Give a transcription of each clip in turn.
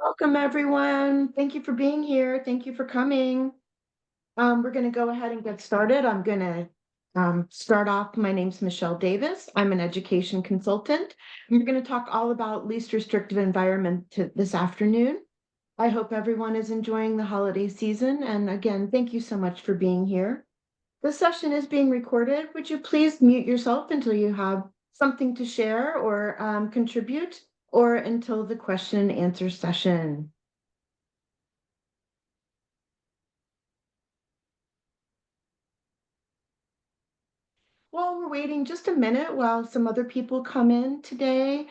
Welcome, everyone. Thank you for being here. Thank you for coming. We're going to go ahead and get started. I'm going to start off. My name's Michelle Davis. I'm an education consultant. And we're going to talk all about least restrictive environment this afternoon. I hope everyone is enjoying the holiday season. And again, thank you so much for being here. This session is being recorded. Would you please mute yourself until you have something to share or contribute, or until the question and answer session? While we're waiting just a minute while some other people come in today,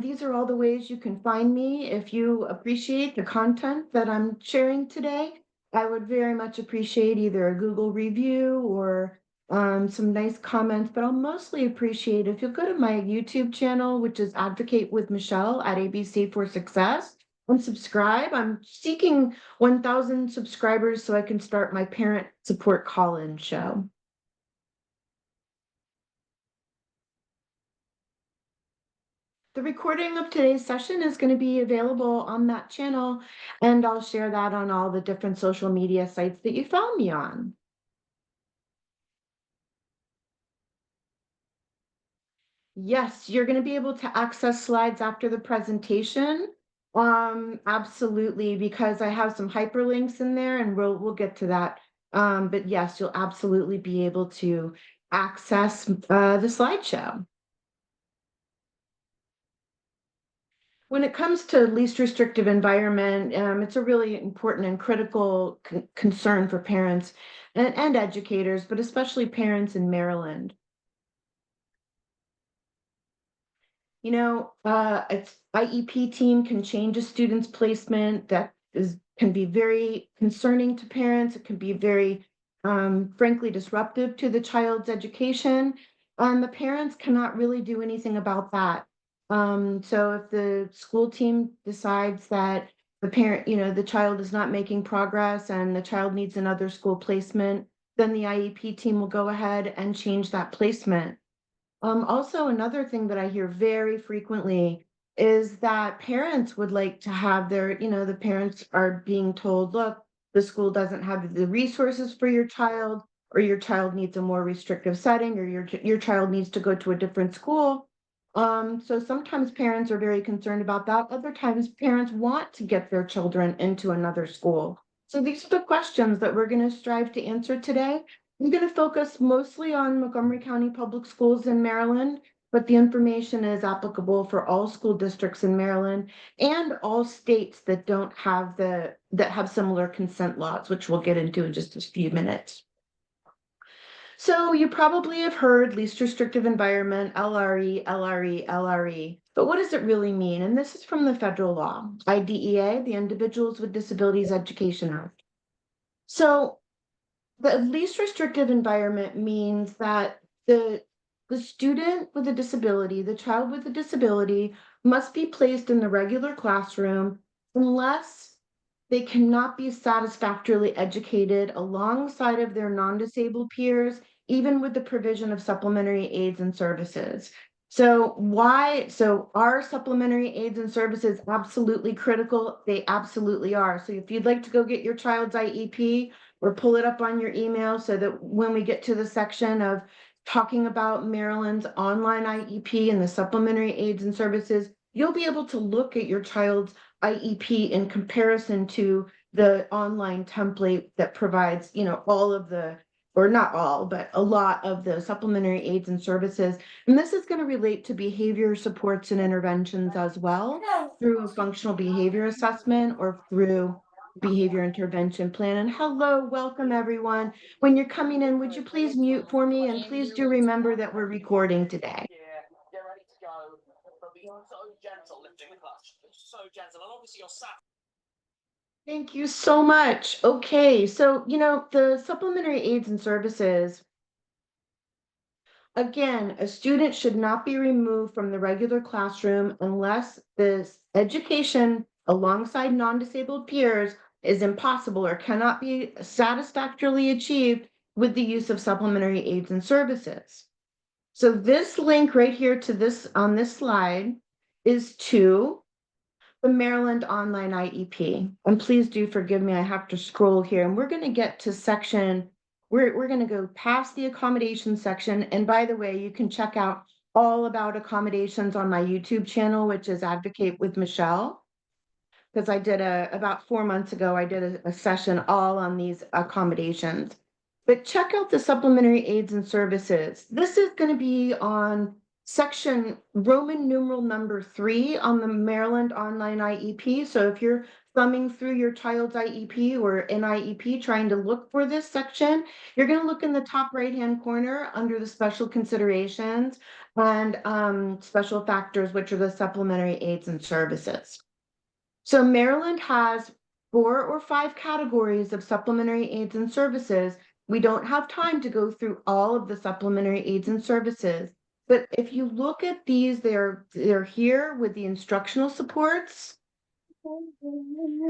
these are all the ways you can find me. If you appreciate the content that I'm sharing today, I would very much appreciate either a Google review or some nice comments, but I'll mostly appreciate if you'll go to my YouTube channel, which is Advocate with Michelle at ABC for Success, and subscribe. I'm seeking 1,000 subscribers so I can start my parent support call-in show. The recording of today's session is going to be available on that channel, and I'll share that on all the different social media sites that you found me on. Yes, you're going to be able to access slides after the presentation. Absolutely, because I have some hyperlinks in there, and we'll get to that. But yes, you'll absolutely be able to access the slideshow. When it comes to least restrictive environment, it's a really important and critical concern for parents and educators, but especially parents in Maryland. Its IEP team can change a student's placement. That can be very concerning to parents. It can be very, frankly, disruptive to the child's education. And the parents cannot really do anything about that. So if the school team decides that the child is not making progress and the child needs another school placement, then the IEP team will go ahead and change that placement. Also, another thing that I hear very frequently is that parents would like to have the parents are being told, look, the school doesn't have the resources for your child, or your child needs a more restrictive setting, or your child needs to go to a different school. So sometimes parents are very concerned about that. Other times parents want to get their children into another school. So these are the questions that we're going to strive to answer today. I'm going to focus mostly on Montgomery County Public Schools in Maryland, but the information is applicable for all school districts in Maryland and all states that have similar consent laws, which we'll get into in just a few minutes. So you probably have heard least restrictive environment, LRE, LRE, LRE. But what does it really mean? And this is from the federal law, IDEA, the Individuals with Disabilities Education Act. So the least restrictive environment means that the student with a disability, the child with a disability, must be placed in the regular classroom unless they cannot be satisfactorily educated alongside of their non-disabled peers, even with the provision of supplementary aids and services. So are supplementary aids and services absolutely critical? They absolutely are. So if you'd like to go get your child's IEP, or pull it up on your email so that when we get to the section of talking about Maryland's online IEP and the supplementary aids and services, you'll be able to look at your child's IEP in comparison to the online template that provides, all of the, or not all, but a lot of the supplementary aids and services. And this is going to relate to behavior supports and interventions as well, through a functional behavior assessment or through behavior intervention plan. And hello, welcome everyone. When you're coming in, would you please mute for me? And please do remember that we're recording today. Get ready to go. But be so gentle lifting the clutch. So gentle. And obviously you're sat. Thank you so much. Okay, so the supplementary aids and services, again, a student should not be removed from the regular classroom unless this education alongside non-disabled peers is impossible or cannot be satisfactorily achieved with the use of supplementary aids and services. So this link right here to this on this slide is to the Maryland Online IEP. And please do forgive me, I have to scroll here. And we're going to get to section, we're going to go past the accommodation section. And by the way, you can check out all about accommodations on my YouTube channel, which is Advocate with Michelle. Because I did about 4 months ago, I did a session all on these accommodations. But check out the supplementary aids and services. This is going to be on section Roman numeral number 3 on the Maryland Online IEP. So if you're thumbing through your child's IEP or an IEP trying to look for this section, you're going to look in the top right-hand corner under the special considerations and special factors, which are the supplementary aids and services. So Maryland has 4 or 5 categories of supplementary aids and services. We don't have time to go through all of the supplementary aids and services, but if you look at these, they're here with the instructional supports.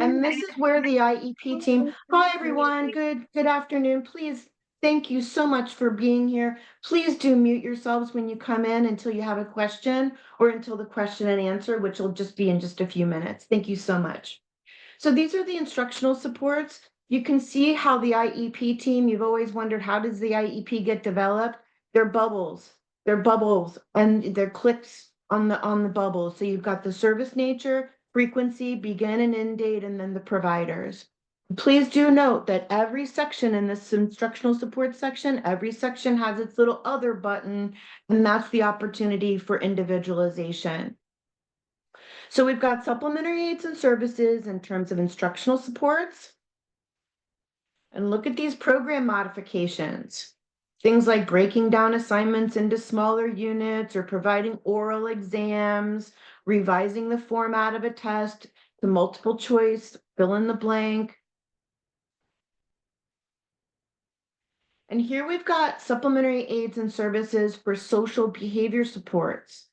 And this is where the IEP team, hi everyone, good afternoon. Please, thank you so much for being here. Please do mute yourselves when you come in until you have a question or until the question and answer, which will just be in just a few minutes. Thank you so much. So these are the instructional supports. You can see how the IEP team, you've always wondered, how does the IEP get developed? They're bubbles and they're clicks on the bubbles. So you've got the service nature, frequency, begin and end date, and then the providers. Please do note that every section in this instructional support section, every section has its little other button, and that's the opportunity for individualization. So we've got supplementary aids and services in terms of instructional supports. And look at these program modifications. Things like breaking down assignments into smaller units or providing oral exams, revising the format of a test to multiple choice, fill in the blank. And here we've got supplementary aids and services for social behavior supports.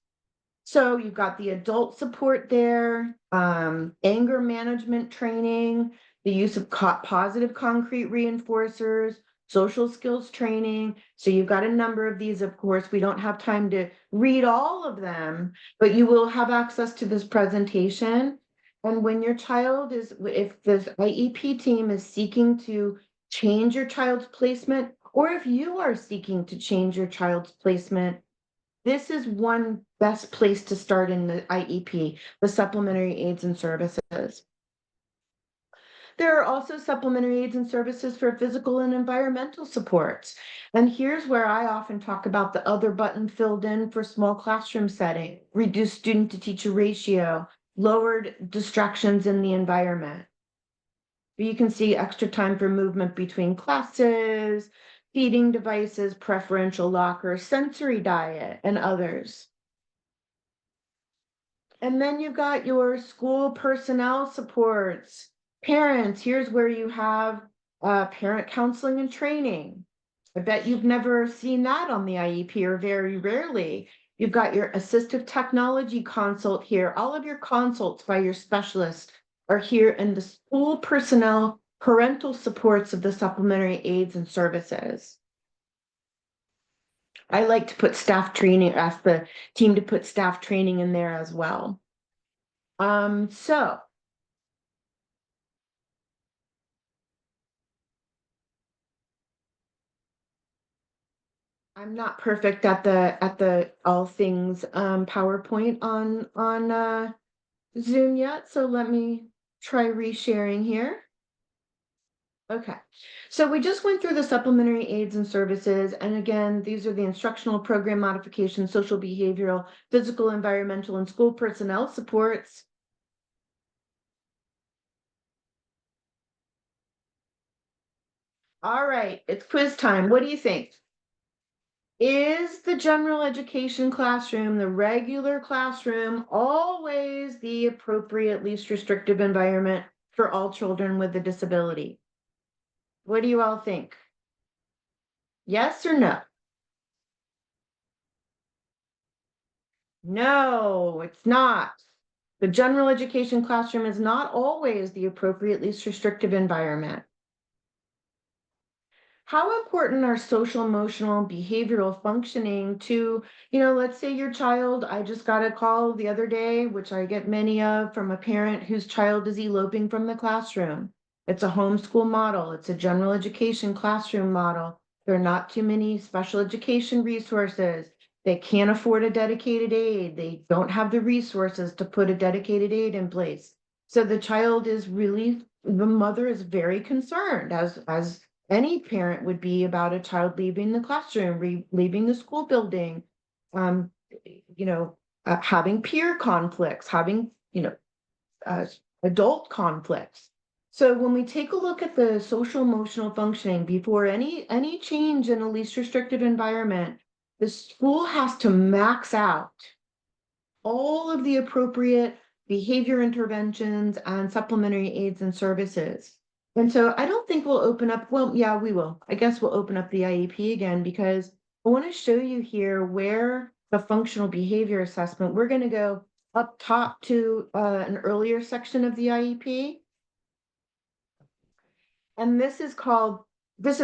So you've got the adult support there, anger management training, the use of positive concrete reinforcers, social skills training. So you've got a number of these, of course. We don't have time to read all of them, but you will have access to this presentation. And when your child is, if the IEP team is seeking to change your child's placement, or if you are seeking to change your child's placement, this is one best place to start in the IEP, the supplementary aids and services. There are also supplementary aids and services for physical and environmental supports. And here's where I often talk about the other button filled in for small classroom setting, reduced student to teacher ratio, lowered distractions in the environment. You can see extra time for movement between classes, feeding devices, preferential lockers, sensory diet, and others. And then you've got your school personnel supports. Parents, here's where you have parent counseling and training. I bet you've never seen that on the IEP, or very rarely. You've got your assistive technology consult here. All of your consults by your specialist are here in the school personnel parental supports of the supplementary aids and services. I like to put staff training, ask the team to put staff training in there as well. So I'm not perfect at the all things PowerPoint on Zoom yet, so let me try resharing here. Okay, so we just went through the supplementary aids and services, and again, these are the instructional program modifications, social behavioral, physical, environmental, and school personnel supports. All right, it's quiz time. What do you think? Is the general education classroom, the regular classroom, always the appropriate, least restrictive environment for all children with a disability? What do you all think? Yes or no? No, it's not. The general education classroom is not always the appropriate, least restrictive environment. How important are social, emotional, behavioral functioning to, let's say your child, I just got a call the other day, which I get many of from a parent whose child is eloping from the classroom. It's a homeschool model, it's a general education classroom model. There are not too many special education resources. They can't afford a dedicated aide. They don't have the resources to put a dedicated aide in place. So the mother is very concerned, as any parent would be, about a child leaving the classroom, leaving the school building, um, you know, having peer conflicts, having, uh, adult conflicts. So when we take a look at the social emotional functioning before any change in a least restrictive environment, the school has to max out all of the appropriate behavior interventions and supplementary aids and services. And so I don't think we'll open up, well, yeah, we will. I guess we'll open up the IEP again because I want to show you here where the functional behavior assessment, we're going to go up top to an earlier section of the IEP. And this is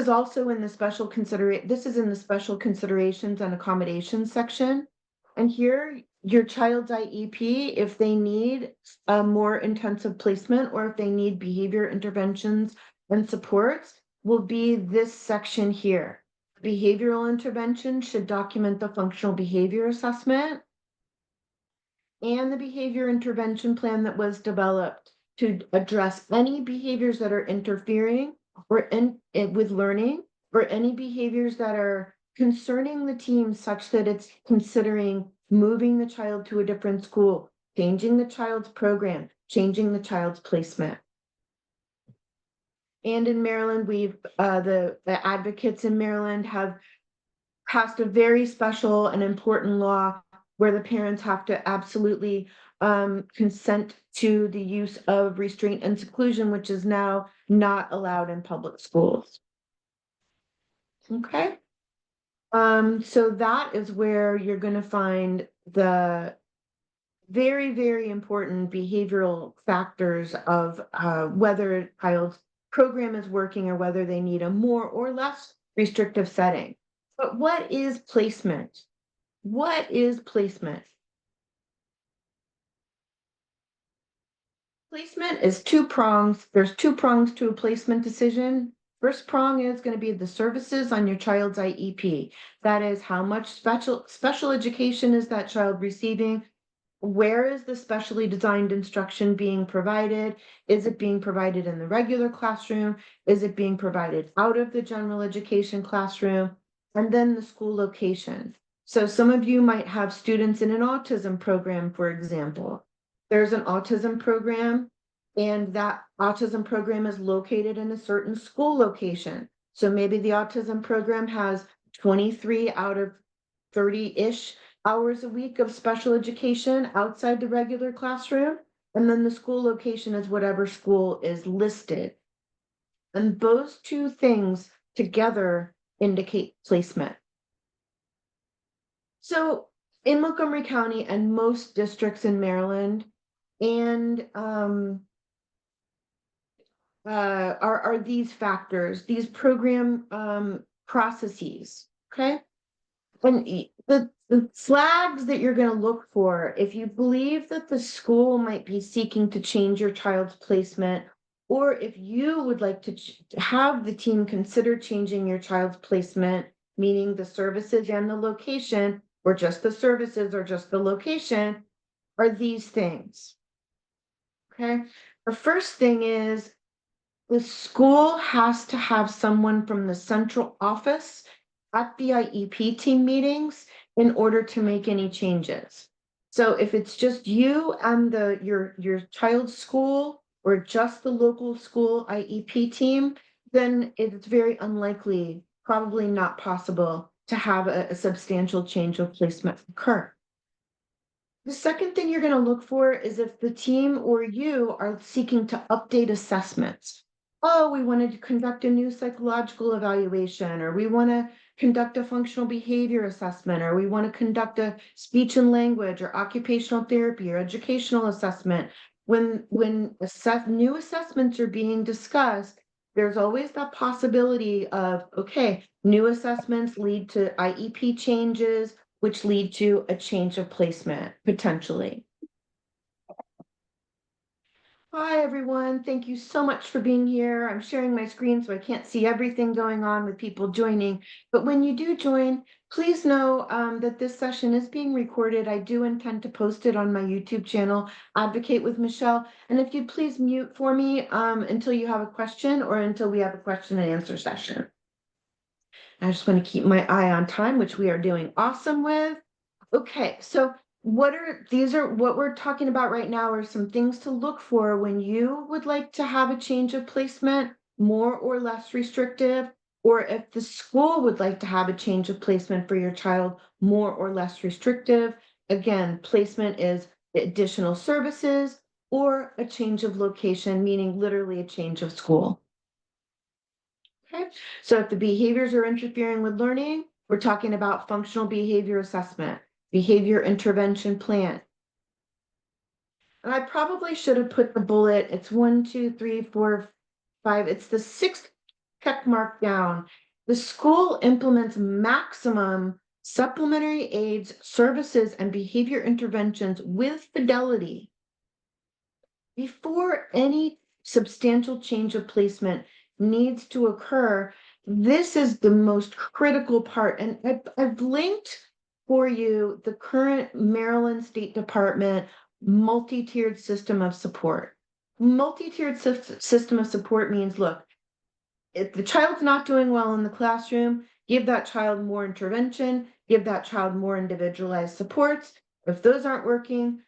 also in the this is in the special considerations and accommodations section. And here, your child's IEP, if they need a more intensive placement or if they need behavior interventions and supports, will be this section here. Behavioral intervention should document the functional behavior assessment and the behavior intervention plan that was developed to address any behaviors that are interfering with learning, or any behaviors that are concerning the team such that it's considering moving the child to a different school, changing the child's program, changing the child's placement. And in Maryland, the advocates in Maryland have passed a very special and important law where the parents have to absolutely consent to the use of restraint and seclusion, which is now not allowed in public schools. Okay. So that is where you're going to find the very, very important behavioral factors of whether a child's program is working or whether they need a more or less restrictive setting. But what is placement? What is placement? Placement is two prongs. There's two prongs to a placement decision. First prong is going to be the services on your child's IEP. That is, how much special education is that child receiving? Where is the specially designed instruction being provided? Is it being provided in the regular classroom? Is it being provided out of the general education classroom? And then the school location. So some of you might have students in an autism program, for example. There's an autism program, and that autism program is located in a certain school location. So maybe the autism program has 23 out of 30-ish hours a week of special education outside the regular classroom. And then the school location is whatever school is listed. And those two things together indicate placement. So in Montgomery County and most districts in Maryland, and are these factors, these program processes, okay? And the flags that you're going to look for, if you believe that the school might be seeking to change your child's placement, or if you would like to have the team consider changing your child's placement, meaning the services and the location, or just the services or just the location, are these things. Okay. The first thing is the school has to have someone from the central office at the IEP team meetings in order to make any changes. So if it's just you and your child's school, or just the local school IEP team, then it's very unlikely, probably not possible, to have a substantial change of placement occur. The second thing you're going to look for is if the team or you are seeking to update assessments. Oh, we wanted to conduct a new psychological evaluation, or we want to conduct a functional behavior assessment, or we want to conduct a speech and language or occupational therapy or educational assessment. When new assessments are being discussed, there's always that possibility of, okay, new assessments lead to IEP changes, which lead to a change of placement potentially. Hi, everyone. Thank you so much for being here. I'm sharing my screen so I can't see everything going on with people joining. But when you do join, please know that this session is being recorded. I do intend to post it on my YouTube channel, Advocate with Michelle. And if you'd please mute for me until you have a question or until we have a question and answer session. I just want to keep my eye on time, which we are doing awesome with. Okay, so these are what we're talking about right now are some things to look for when you would like to have a change of placement, more or less restrictive, or if the school would like to have a change of placement for your child, more or less restrictive. Again, placement is additional services or a change of location, meaning literally a change of school. Okay, so if the behaviors are interfering with learning, we're talking about functional behavior assessment, behavior intervention plan. And I probably should have put the bullet, it's 1, 2, 3, 4, 5, it's the sixth check mark down. The school implements maximum supplementary aids, services, and behavior interventions with fidelity before any substantial change of placement needs to occur. This is the most critical part. And I've linked for you the current Maryland State Department multi-tiered system of support. Multi-tiered system of support means, look, if the child's not doing well in the classroom, give that child more intervention, give that child more individualized supports. If those aren't working,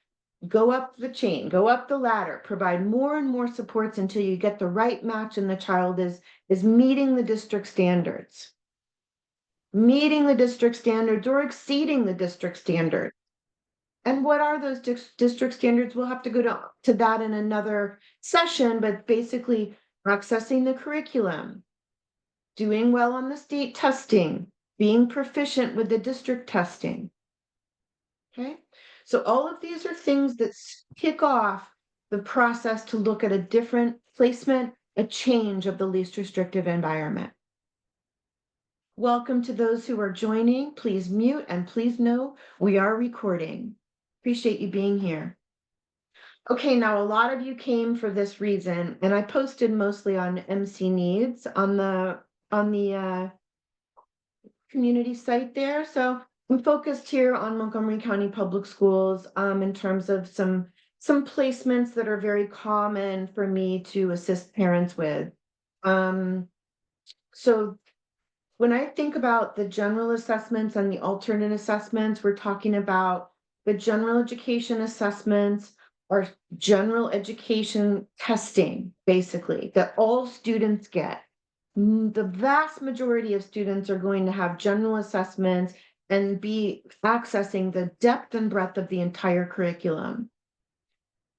go up the chain, go up the ladder, provide more and more supports until you get the right match and the child is meeting the district standards. Meeting the district standards or exceeding the district standard. And what are those district standards? We'll have to go to that in another session, but basically accessing the curriculum, doing well on the state testing, being proficient with the district testing. Okay, so all of these are things that kick off the process to look at a different placement, a change of the least restrictive environment. Welcome to those who are joining. Please mute and please know we are recording. Appreciate you being here. Okay, now a lot of you came for this reason, and I posted mostly on MC Needs on the community site there. So I'm focused here on Montgomery County Public Schools in terms of some placements that are very common for me to assist parents with. So when I think about the general assessments and the alternate assessments, we're talking about the general education assessments or general education testing, basically, that all students get. The vast majority of students are going to have general assessments and be accessing the depth and breadth of the entire curriculum.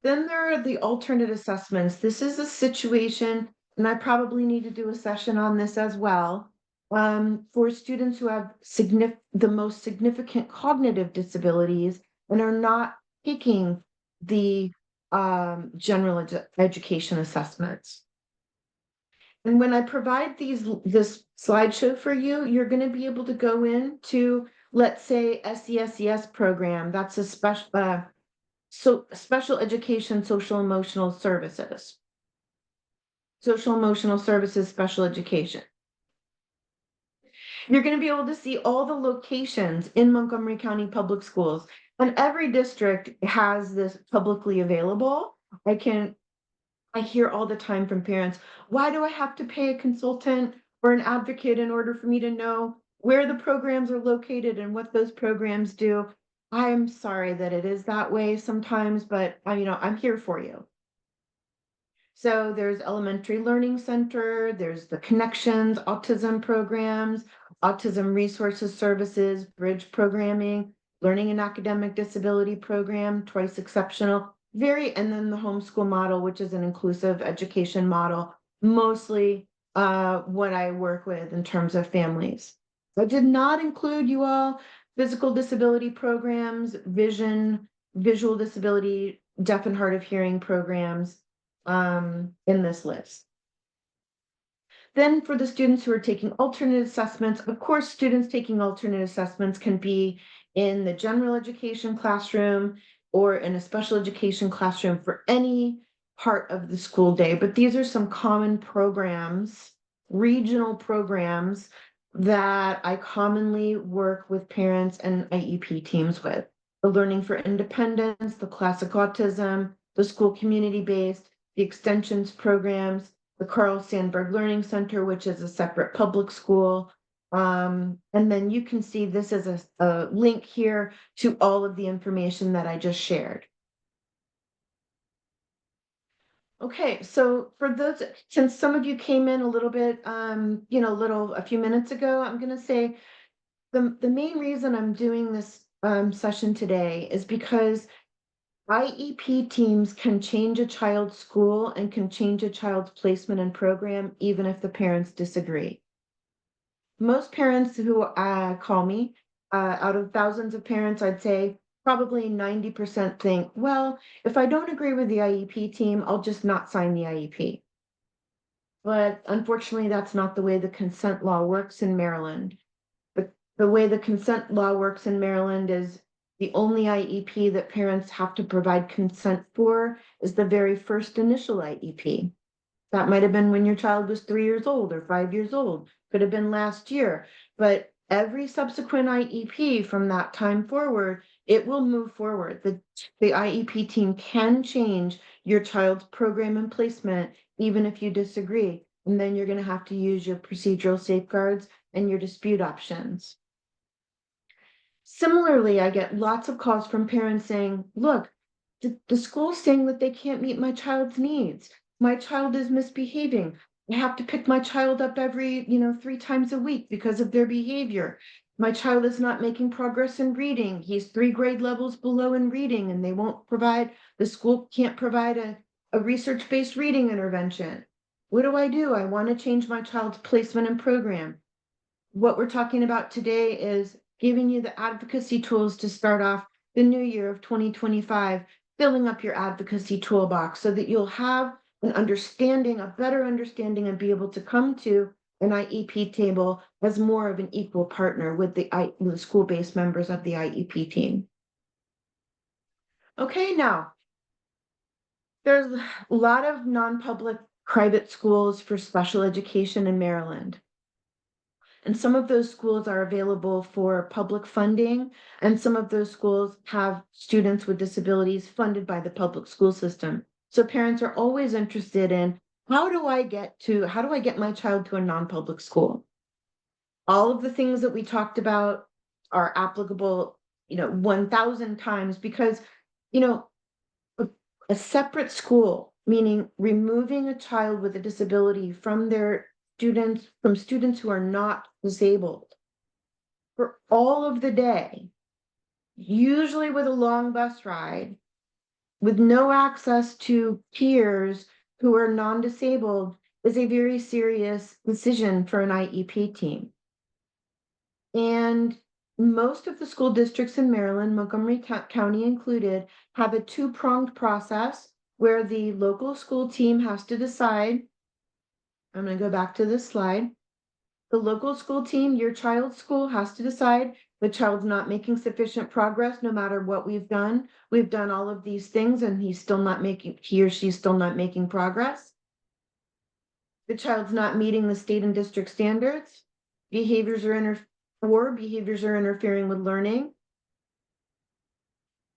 Then there are the alternate assessments. This is a situation, and I probably need to do a session on this as well, for students who have the most significant cognitive disabilities and are not taking the general education assessments. And when I provide this slideshow for you, you're going to be able to go into, let's say, SESES program. That's a special education, social emotional services. Social emotional services, special education. You're going to be able to see all the locations in Montgomery County Public Schools. And every district has this publicly available. I hear all the time from parents, why do I have to pay a consultant or an advocate in order for me to know where the programs are located and what those programs do? I'm sorry that it is that way sometimes, but I'm here for you. So there's Elementary Learning Center, there's the Connections autism programs, Autism Resources Services, Bridge Programming, Learning and Academic Disability Program, Twice Exceptional, and then the homeschool model, which is an inclusive education model, mostly what I work with in terms of families. I did not include you all physical disability programs, visual disability, deaf and hard of hearing programs in this list. then for the students who are taking alternate assessments, of course, students taking alternate assessments can be in the general education classroom or in a special education classroom for any part of the school day. But these are some common programs, regional programs that I commonly work with parents and IEP teams with. The Learning for Independence, the Classic Autism, the School Community Based, the Extensions programs, the Carl Sandburg Learning Center, which is a separate public school. And then you can see this is a link here to all of the information that I just shared. Okay, so for those, since some of you came in a little bit, a few minutes ago, I'm gonna say the main reason I'm doing this session today is because IEP teams can change a child's school and can change a child's placement and program, even if the parents disagree. Most parents who call me, out of thousands of parents, I'd say probably 90% think, well, if I don't agree with the IEP team, I'll just not sign the IEP. But unfortunately, that's not the way the consent law works in Maryland. The way the consent law works in Maryland is the only IEP that parents have to provide consent for is the very first initial IEP. That might have been when your child was 3 years old or 5 years old, could have been last year. But every subsequent IEP from that time forward, it will move forward. The IEP team can change your child's program and placement, even if you disagree. And then you're going to have to use your procedural safeguards and your dispute options. Similarly, I get lots of calls from parents saying, look, the school's saying that they can't meet my child's needs. My child is misbehaving. I have to pick my child up every, 3 times a week because of their behavior. My child is not making progress in reading. He's 3 grade levels below in reading, and the school can't provide a research-based reading intervention. What do? I want to change my child's placement and program. What we're talking about today is giving you the advocacy tools to start off the new year of 2025, filling up your advocacy toolbox so that you'll have an understanding, a better understanding, and be able to come to an IEP table as more of an equal partner with the school-based members of the IEP team. Okay, now, there's a lot of non-public private schools for special education in Maryland. And some of those schools are available for public funding, and some of those schools have students with disabilities funded by the public school system. So parents are always interested in how do I get my child to a non-public school? All of the things that we talked about are applicable, 1,000 times because, you know, a separate school, meaning removing a child with a disability from students who are not disabled for all of the day, usually with a long bus ride, with no access to peers who are non-disabled, is a very serious decision for an IEP team. And most of the school districts in Maryland, Montgomery County included, have a two-pronged process where the local school team has to decide. I'm going to go back to this slide. The local school team, your child's school, has to decide the child's not making sufficient progress no matter what we've done. We've done all of these things and he or she's still not making progress. The child's not meeting the state and district standards. Behaviors are interfering with learning.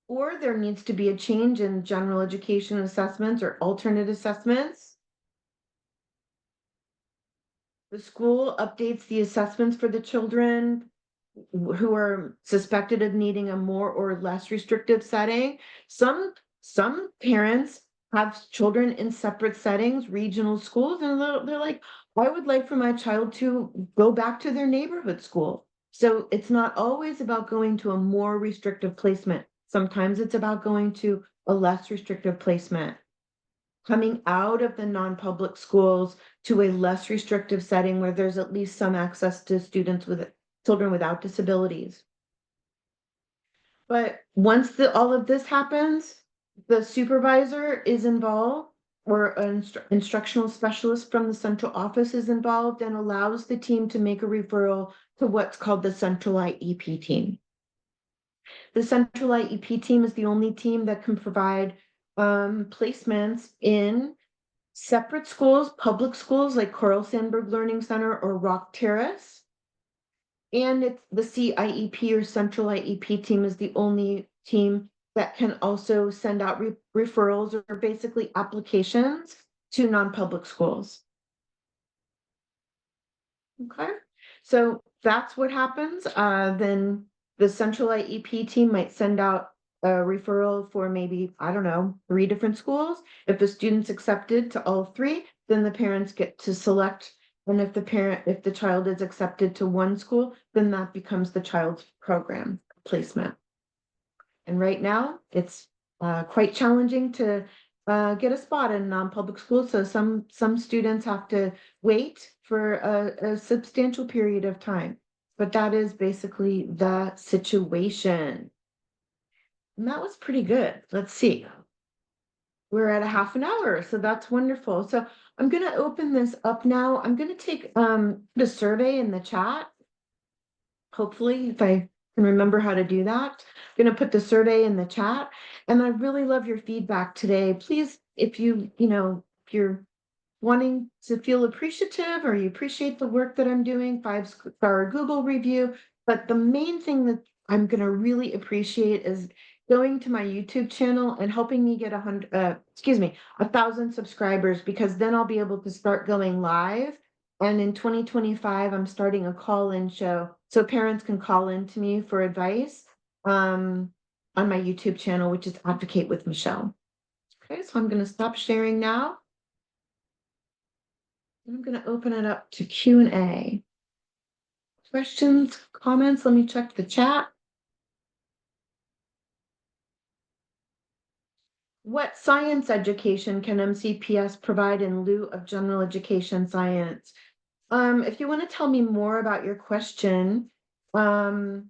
Or there needs to be a change in general education assessments or alternate assessments. The school updates the assessments for the children who are suspected of needing a more or less restrictive setting. Some parents have children in separate settings, regional schools, and they're like, I would like for my child to go back to their neighborhood school. So it's not always about going to a more restrictive placement. Sometimes it's about going to a less restrictive placement. Coming out of the non-public schools to a less restrictive setting where there's at least some access to children without disabilities. But once all of this happens, the supervisor is involved or an instructional specialist from the central office is involved and allows the team to make a referral to what's called the central IEP team. The central IEP team is the only team that can provide placements in separate schools, public schools like Coral Sandburg Learning Center or Rock Terrace. And it's the CIEP or central IEP team is the only team that can also send out referrals or basically applications to non-public schools. Okay, so that's what happens. Then the central IEP team might send out a referral for maybe, I don't know, 3 different schools. If the student's accepted to all 3, then the parents get to select. And if the child is accepted to one school, then that becomes the child's program placement. And right now, it's quite challenging to get a spot in non-public school. So some students have to wait for a substantial period of time. But that is basically the situation. And that was pretty good. Let's see. We're at a half an hour, so that's wonderful. So I'm going to open this up now. I'm going to take the survey in the chat. Hopefully, if I can remember how to do that. I'm going to put the survey in the chat. And I really love your feedback today. Please, if if you're wanting to feel appreciative or you appreciate the work that I'm doing, 5-star Google review. But the main thing that I'm going to really appreciate is going to my YouTube channel and helping me get 1,000 subscribers, because then I'll be able to start going live. And in 2025, I'm starting a call-in show so parents can call in to me for advice on my YouTube channel, which is Advocate with Michelle. Okay, so I'm going to stop sharing now. I'm going to open it up to Q&A. Questions, comments? Let me check the chat. What science education can MCPS provide in lieu of general education science? If you want to tell me more about your question, there's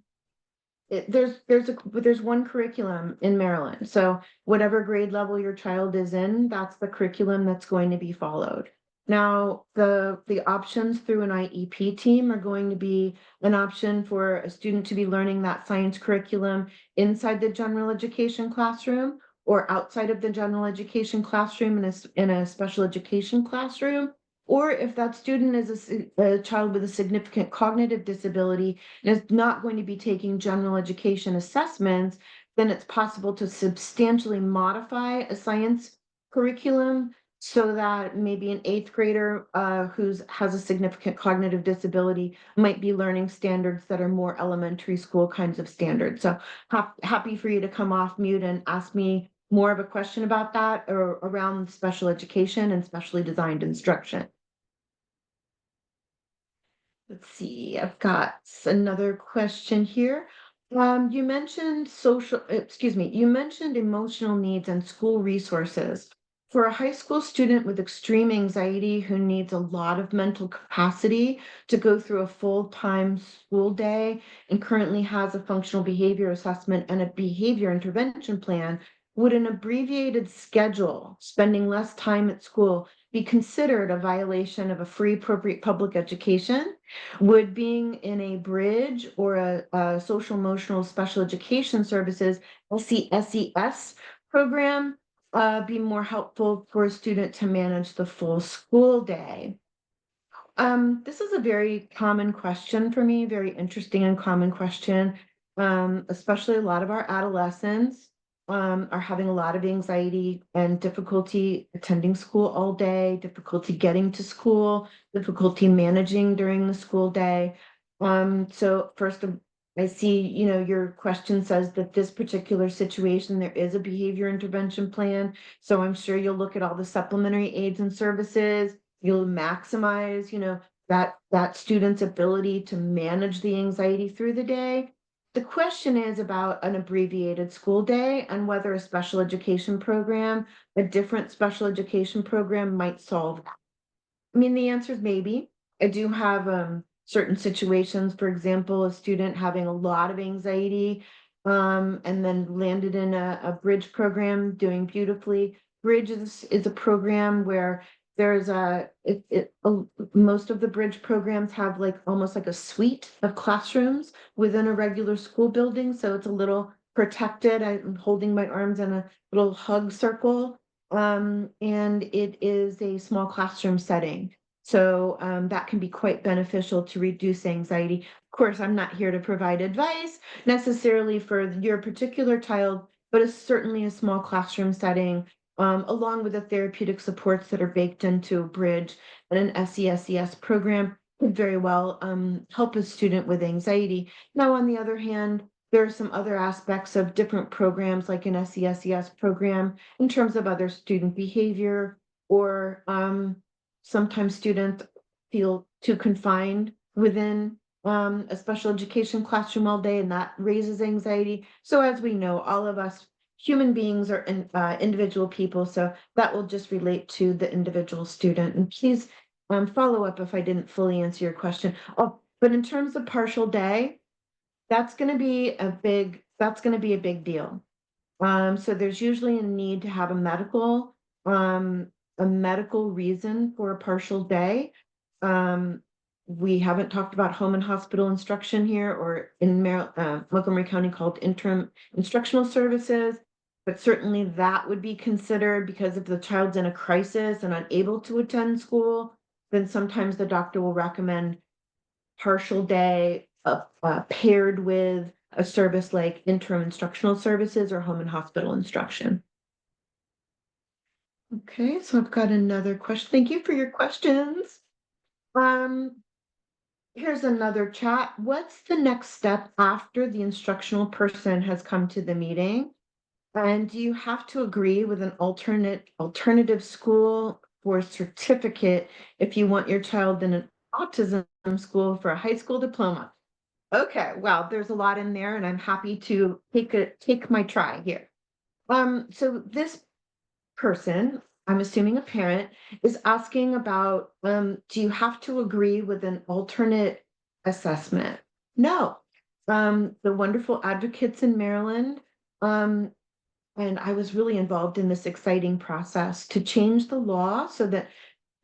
one curriculum in Maryland. So whatever grade level your child is in, that's the curriculum that's going to be followed. Now, the options through an IEP team are going to be an option for a student to be learning that science curriculum inside the general education classroom or outside of the general education classroom in a special education classroom. Or if that student is a child with a significant cognitive disability and is not going to be taking general education assessments, then it's possible to substantially modify a science curriculum so that maybe an 8th grader who has a significant cognitive disability might be learning standards that are more elementary school kinds of standards. So happy for you to come off mute and ask me more of a question about that or around special education and specially designed instruction. Let's see, I've got another question here. You mentioned you mentioned emotional needs and school resources. For a high school student with extreme anxiety who needs a lot of mental capacity to go through a full-time school day and currently has a functional behavior assessment and a behavior intervention plan, would an abbreviated schedule, spending less time at school, be considered a violation of a free appropriate public education? Would being in a bridge or a social emotional special education services, SES program, be more helpful for a student to manage the full school day? This is a very common question for me, very interesting and common question. Especially a lot of our adolescents are having a lot of anxiety and difficulty attending school all day, difficulty getting to school, difficulty managing during the school day. So first, I see, your question says that this particular situation, there is a behavior intervention plan. So I'm sure you'll look at all the supplementary aids and services. You'll maximize, that student's ability to manage the anxiety through the day. The question is about an abbreviated school day and whether a special education program, a different special education program might solve that. I mean, the answer is maybe. I do have certain situations, for example, a student having a lot of anxiety and then landed in a bridge program doing beautifully. Bridge is a program where there's most of the Bridge programs have like almost like a suite of classrooms within a regular school building, so it's a little protected. I'm holding my arms in a little hug circle. And it is a small classroom setting. So that can be quite beneficial to reduce anxiety. Of course, I'm not here to provide advice necessarily for your particular child, but it's certainly a small classroom setting, along with the therapeutic supports that are baked into a Bridge and an SESES program, could very well help a student with anxiety. Now, on the other hand, there are some other aspects of different programs, like an SESES program, in terms of other student behavior, or sometimes students feel too confined within a special education classroom all day, and that raises anxiety. So as we know, all of us human beings are individual people, so that will just relate to the individual student. And please follow up if I didn't fully answer your question. Oh, but in terms of partial day, that's going to be a big deal. So there's usually a need to have um, a medical reason for a partial day. Um, we haven't talked about home and hospital instruction here, or in Montgomery County called interim instructional services, but certainly that would be considered, because if the child's in a crisis and unable to attend school, then sometimes the doctor will recommend partial day paired with a service like interim instructional services or home and hospital instruction. Okay, so I've got another question. Thank you for your questions. Um, Here's another chat. What's the next step after the instructional person has come to the meeting? And do you have to agree with an alternative school for a certificate if you want your child in an autism school for a high school diploma? Okay, wow, there's a lot in there, and I'm happy to take my try here. So this person, I'm assuming a parent, is asking about, do you have to agree with an alternate assessment? No. The wonderful advocates in Maryland, um, and I was really involved in this exciting process to change the law so that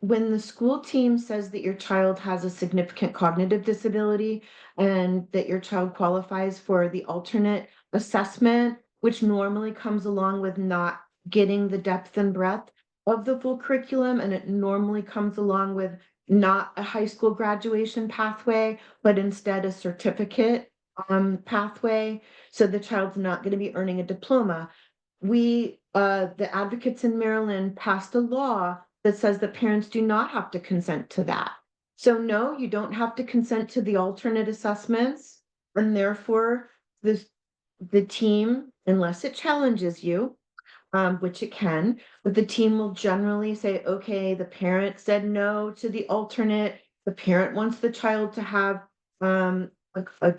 when the school team says that your child has a significant cognitive disability and that your child qualifies for the alternate assessment, which normally comes along with not getting the depth and breadth of the full curriculum, and it normally comes along with not a high school graduation pathway, but instead a certificate pathway. So the child's not going to be earning a diploma. The advocates in Maryland passed a law that says that parents do not have to consent to that. So no, you don't have to consent to the alternate assessments, and therefore this the team, unless it challenges you, which it can, but the team will generally say, okay, the parent said no to the alternate. The parent wants the child to have a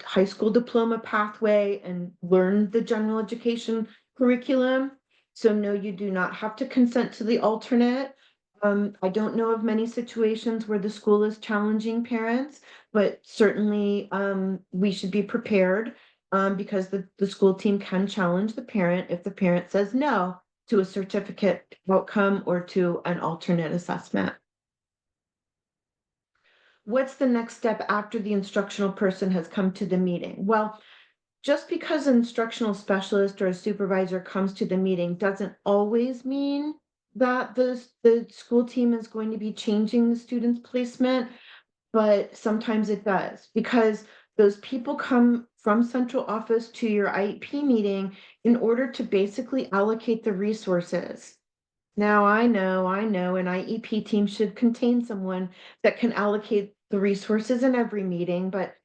high school diploma pathway and learn the general education curriculum. So no, you do not have to consent to the alternate. I don't know of many situations where the school is challenging parents, but certainly we should be prepared, because the school team can challenge the parent if the parent says no to a certificate outcome or to an alternate assessment. What's the next step after the instructional person has come to the meeting? Well, just because an instructional specialist or a supervisor comes to the meeting doesn't always mean that the school team is going to be changing the student's placement, but sometimes it does, because those people come from central office to your IEP meeting in order to basically allocate the resources. Now, I know an IEP team should contain someone that can allocate the resources in every meeting, but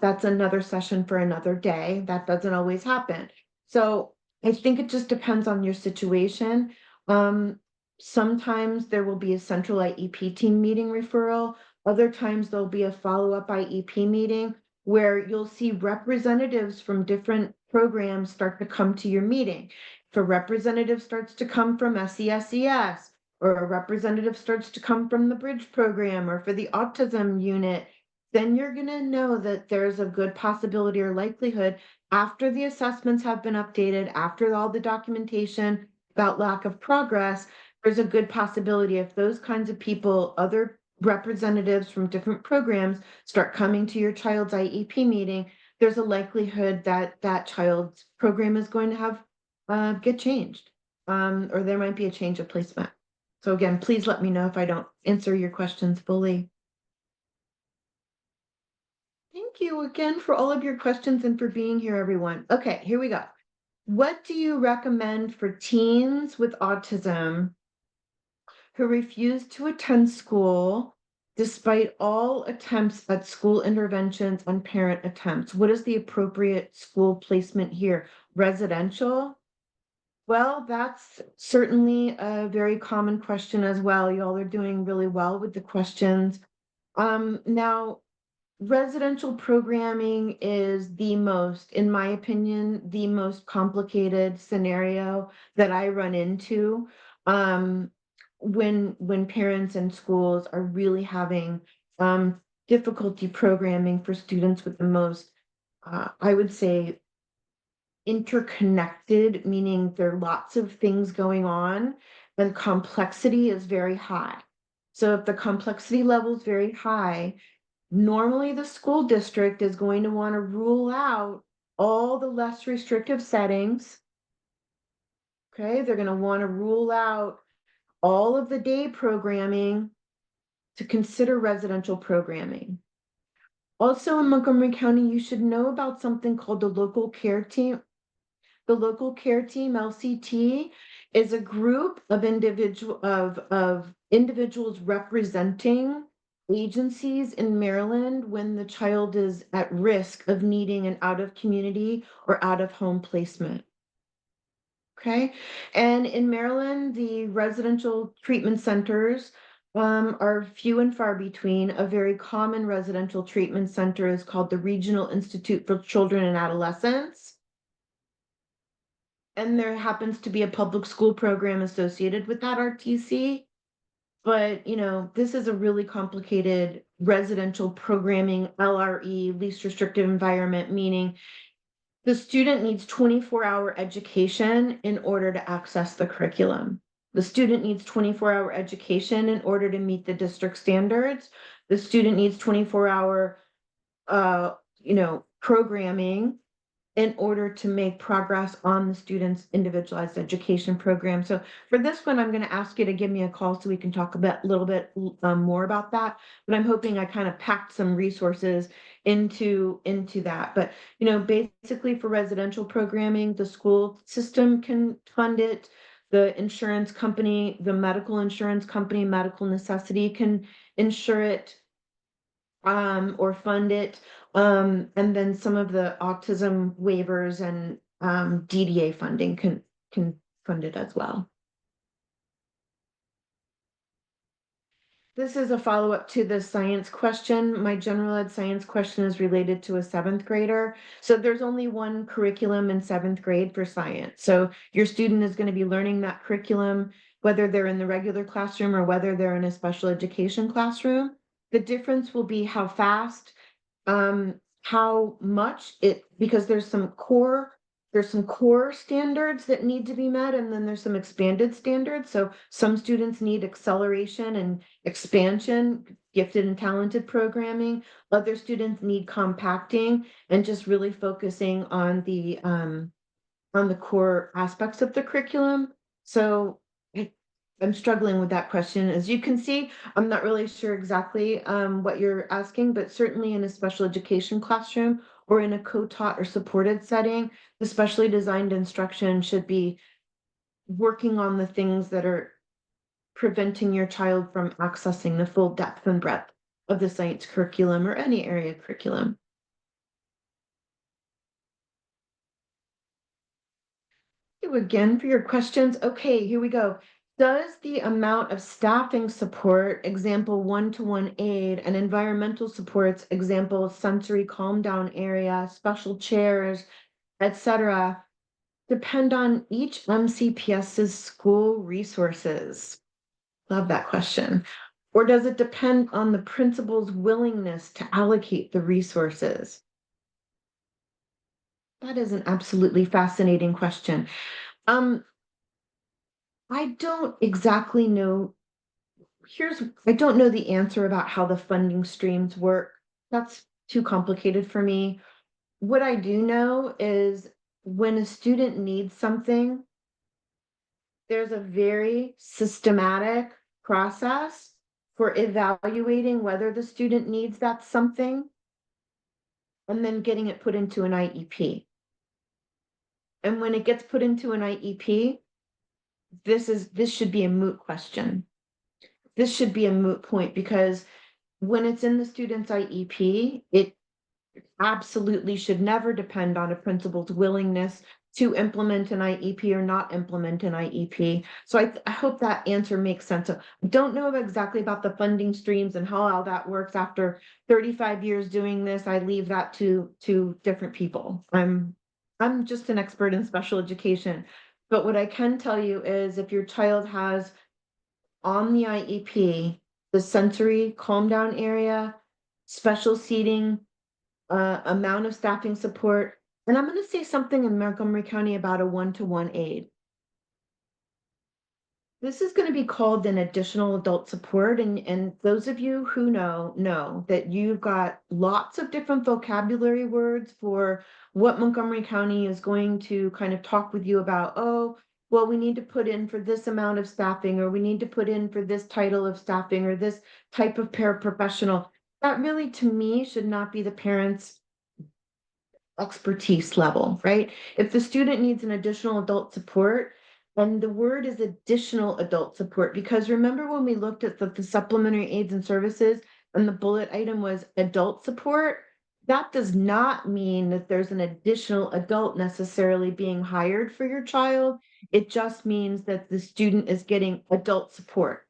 that's another session for another day. That doesn't always happen. So I think it just depends on your situation. Um, Sometimes there will be a central IEP team meeting referral. Other times there'll be a follow-up IEP meeting where you'll see representatives from different programs start to come to your meeting. If a representative starts to come from SESES, or a representative starts to come from the Bridge program or for the autism unit, then you're going to know that there's a good possibility or likelihood, after the assessments have been updated, after all the documentation about lack of progress, there's a good possibility if those kinds of people, other representatives from different programs start coming to your child's IEP meeting, there's a likelihood that that child's program is going to have get changed, or there might be a change of placement. So again, please let me know if I don't answer your questions fully. Thank you again for all of your questions and for being here, everyone. Okay, here we go. What do you recommend for teens with autism who refuse to attend school despite all attempts at school interventions and parent attempts? What is the appropriate school placement here? Residential? Well, that's certainly a very common question as well. Y'all are doing really well with the questions. Now, residential programming is the most, in my opinion, the most complicated scenario that I run into um, when parents and schools are really having difficulty programming for students with the most, I would say, interconnected, meaning there are lots of things going on and complexity is very high. So if the complexity level is very high, normally the school district is going to want to rule out all the less restrictive settings. Okay, they're going to want to rule out all of the day programming to consider residential programming. Also in Montgomery County, you should know about something called the local care team. The local care team, LCT, is a group of individuals representing agencies in Maryland when the child is at risk of needing an out of community or out of home placement. Okay, and in Maryland, the residential treatment centers are few and far between. A very common residential treatment center is called the Regional Institute for Children and Adolescents. And there happens to be a public school program associated with that RTC. But, you know, this is a really complicated residential programming, LRE, least restrictive environment, meaning the student needs 24-hour education in order to access the curriculum. The student needs 24-hour education in order to meet the district standards. The student needs 24-hour, programming in order to make progress on the student's individualized education program. So for this one, I'm going to ask you to give me a call so we can talk a little bit more about that. But I'm hoping I kind of packed some resources into that. But basically for residential programming, the school system can fund it. The insurance company, the medical insurance company, medical necessity can insure it or fund it. And then some of the autism waivers and DDA funding can fund it as well. This is a follow-up to the science question. My general ed science question is related to a 7th grader. So there's only one curriculum in 7th grade for science. So your student is going to be learning that curriculum, whether they're in the regular classroom or whether they're in a special education classroom. The difference will be how fast, how much because there's some core standards that need to be met, and then there's some expanded standards. So some students need acceleration and expansion, gifted and talented programming. Other students need compacting and just really focusing on the core aspects of the curriculum. So I'm struggling with that question. As you can see, I'm not really sure exactly what you're asking, but certainly in a special education classroom or in a co-taught or supported setting, the specially designed instruction should be working on the things that are preventing your child from accessing the full depth and breadth of the science curriculum or any area curriculum. Thank you again for your questions. Okay, here we go. Does the amount of staffing support, example one-to-one aid, and environmental supports, example sensory calm down area, special chairs, etc., depend on each MCPS's school resources? Love that question. Or does it depend on the principal's willingness to allocate the resources? That is an absolutely fascinating question. Um, I don't exactly know. I don't know the answer about how the funding streams work. That's too complicated for me. What I do know is when a student needs something, there's a very systematic process for evaluating whether the student needs that something and then getting it put into an IEP. And when it gets put into an IEP, this should be a moot question. This should be a moot point because when it's in the student's IEP, it absolutely should never depend on a principal's willingness to implement an IEP or not implement an IEP. So I hope that answer makes sense. So I don't know exactly about the funding streams and how all that works. After 35 years doing this, I leave that to different people. I'm just an expert in special education. But what I can tell you is if your child has on the IEP, the sensory calm down area, special seating, amount of staffing support, and I'm gonna say something in Montgomery County about a one-to-one aid. This is gonna be called an additional adult support, and those of you who know that you've got lots of different vocabulary words for what Montgomery County is going to kind of talk with you about. Oh, well, we need to put in for this amount of staffing, or we need to put in for this title of staffing, or this type of paraprofessional. That really, to me, should not be the parents' expertise level, right? If the student needs an additional adult support, and the word is additional adult support, because remember when we looked at the supplementary aids and services and the bullet item was adult support, that does not mean that there's an additional adult necessarily being hired for your child. It just means that the student is getting adult support.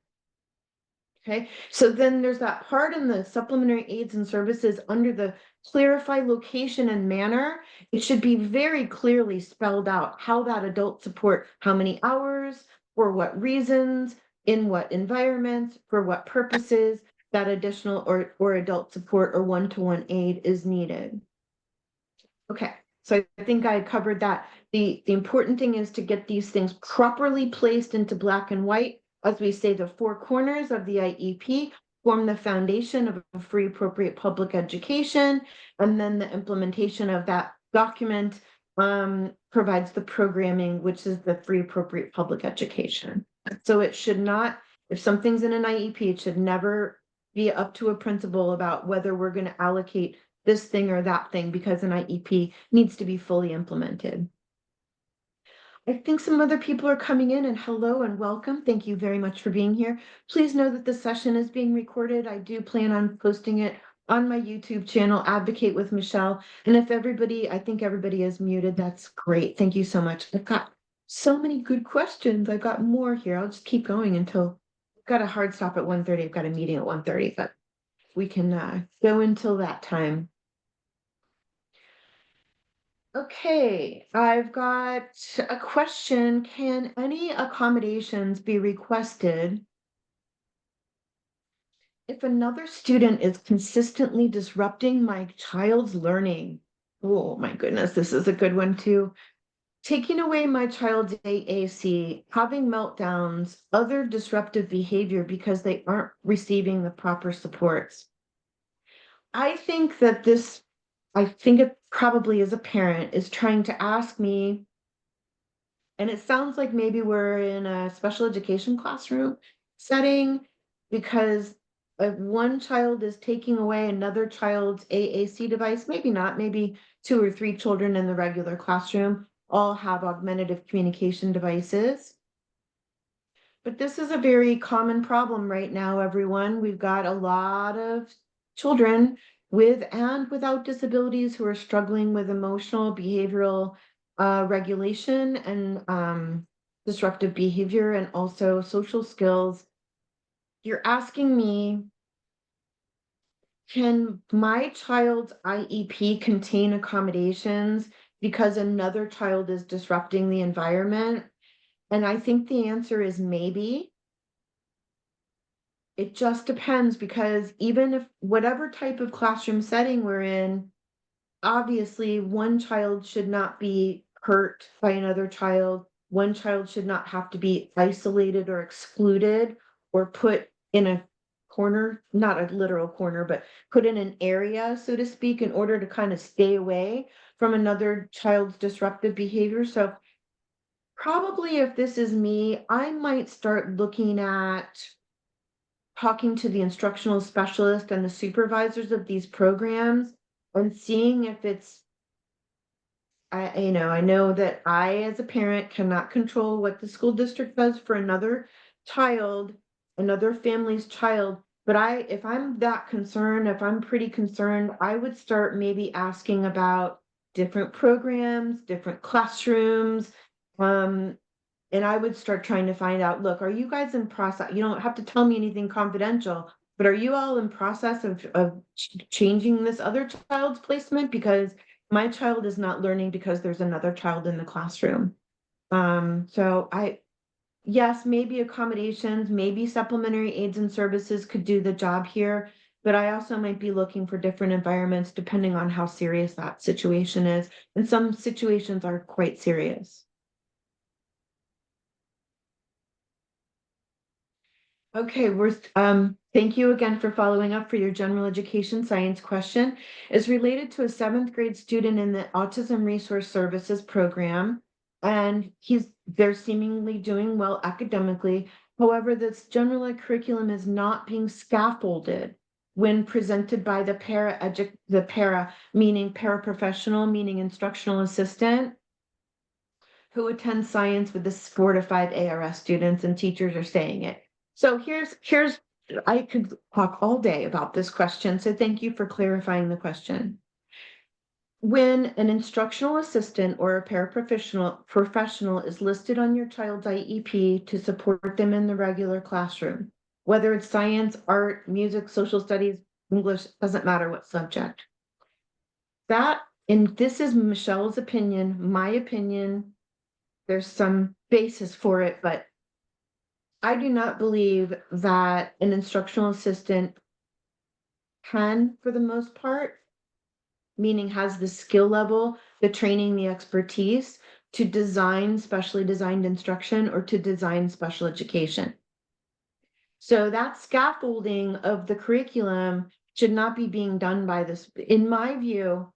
Okay, so then there's that part in the supplementary aids and services under the clarify location and manner. It should be very clearly spelled out how that adult support, how many hours, for what reasons, in what environments, for what purposes that additional or adult support or one-to-one aid is needed. Okay, so I think I covered that. The important thing is to get these things properly placed into black and white. As we say, the four corners of the IEP form the foundation of a free, appropriate public education, and then the implementation of that document provides the programming, which is the free, appropriate public education. So it should not, if something's in an IEP, it should never be up to a principal about whether we're going to allocate this thing or that thing because an IEP needs to be fully implemented. I think some other people are coming in, and hello and welcome. Thank you very much for being here. Please know that the session is being recorded. I do plan on posting it on my YouTube channel, Advocate with Michelle. And if I think everybody is muted, that's great. Thank you so much. I've got so many good questions. I've got more here. I'll just keep going until I've got a hard stop at 1:30. I've got a meeting at 1:30, but we can go until that time. Okay, I've got a question. Can any accommodations be requested if another student is consistently disrupting my child's learning? Oh my goodness, this is a good one too. Taking away my child's AAC, having meltdowns, other disruptive behavior because they aren't receiving the proper supports. I think that I think it probably as a parent is trying to ask me. And it sounds like maybe we're in a special education classroom setting because one child is taking away another child's AAC device. Maybe not, maybe two or three children in the regular classroom all have augmentative communication devices. But this is a very common problem right now, everyone. We've got a lot of children with and without disabilities who are struggling with emotional, behavioral regulation and disruptive behavior and also social skills. You're asking me, can my child's IEP contain accommodations because another child is disrupting the environment? And I think the answer is maybe. It just depends because even if whatever type of classroom setting we're in, obviously one child should not be hurt by another child. one child should not have to be isolated or excluded or put in a corner, not a literal corner, but put in an area, so to speak, in order to kind of stay away from another child's disruptive behavior. So probably if this is me, I might start looking at talking to the instructional specialist and the supervisors of these programs and seeing if it's I know that I, as a parent, cannot control what the school district does for another child, another family's child. But if I'm that concerned, if I'm pretty concerned, I would start maybe asking about different programs, different classrooms. Um, and I would start trying to find out, look, are you guys in process? You don't have to tell me anything confidential, but are you all in process of changing this other child's placement? Because my child is not learning because there's another child in the classroom. So yes, maybe accommodations, maybe supplementary aids and services could do the job here, but I also might be looking for different environments depending on how serious that situation is. And some situations are quite serious. Okay, thank you again for following up for your general education science question. Is related to a seventh grade student in the Autism Resource Services program. And they're seemingly doing well academically. However, this general ed curriculum is not being scaffolded when presented by the para, meaning paraprofessional, meaning instructional assistant, who attend science with the 4 to 5 ARS students, and teachers are saying it. So here's I could talk all day about this question, so thank you for clarifying the question. When an instructional assistant or a professional is listed on your child's IEP to support them in the regular classroom, whether it's science, art, music, social studies, English, doesn't matter what subject. And this is Michelle's opinion, my opinion, there's some basis for it, but I do not believe that an instructional assistant can, for the most part, meaning has the skill level, the training, the expertise to design specially designed instruction or to design special education. So that scaffolding of the curriculum should not be being done by this, in my view,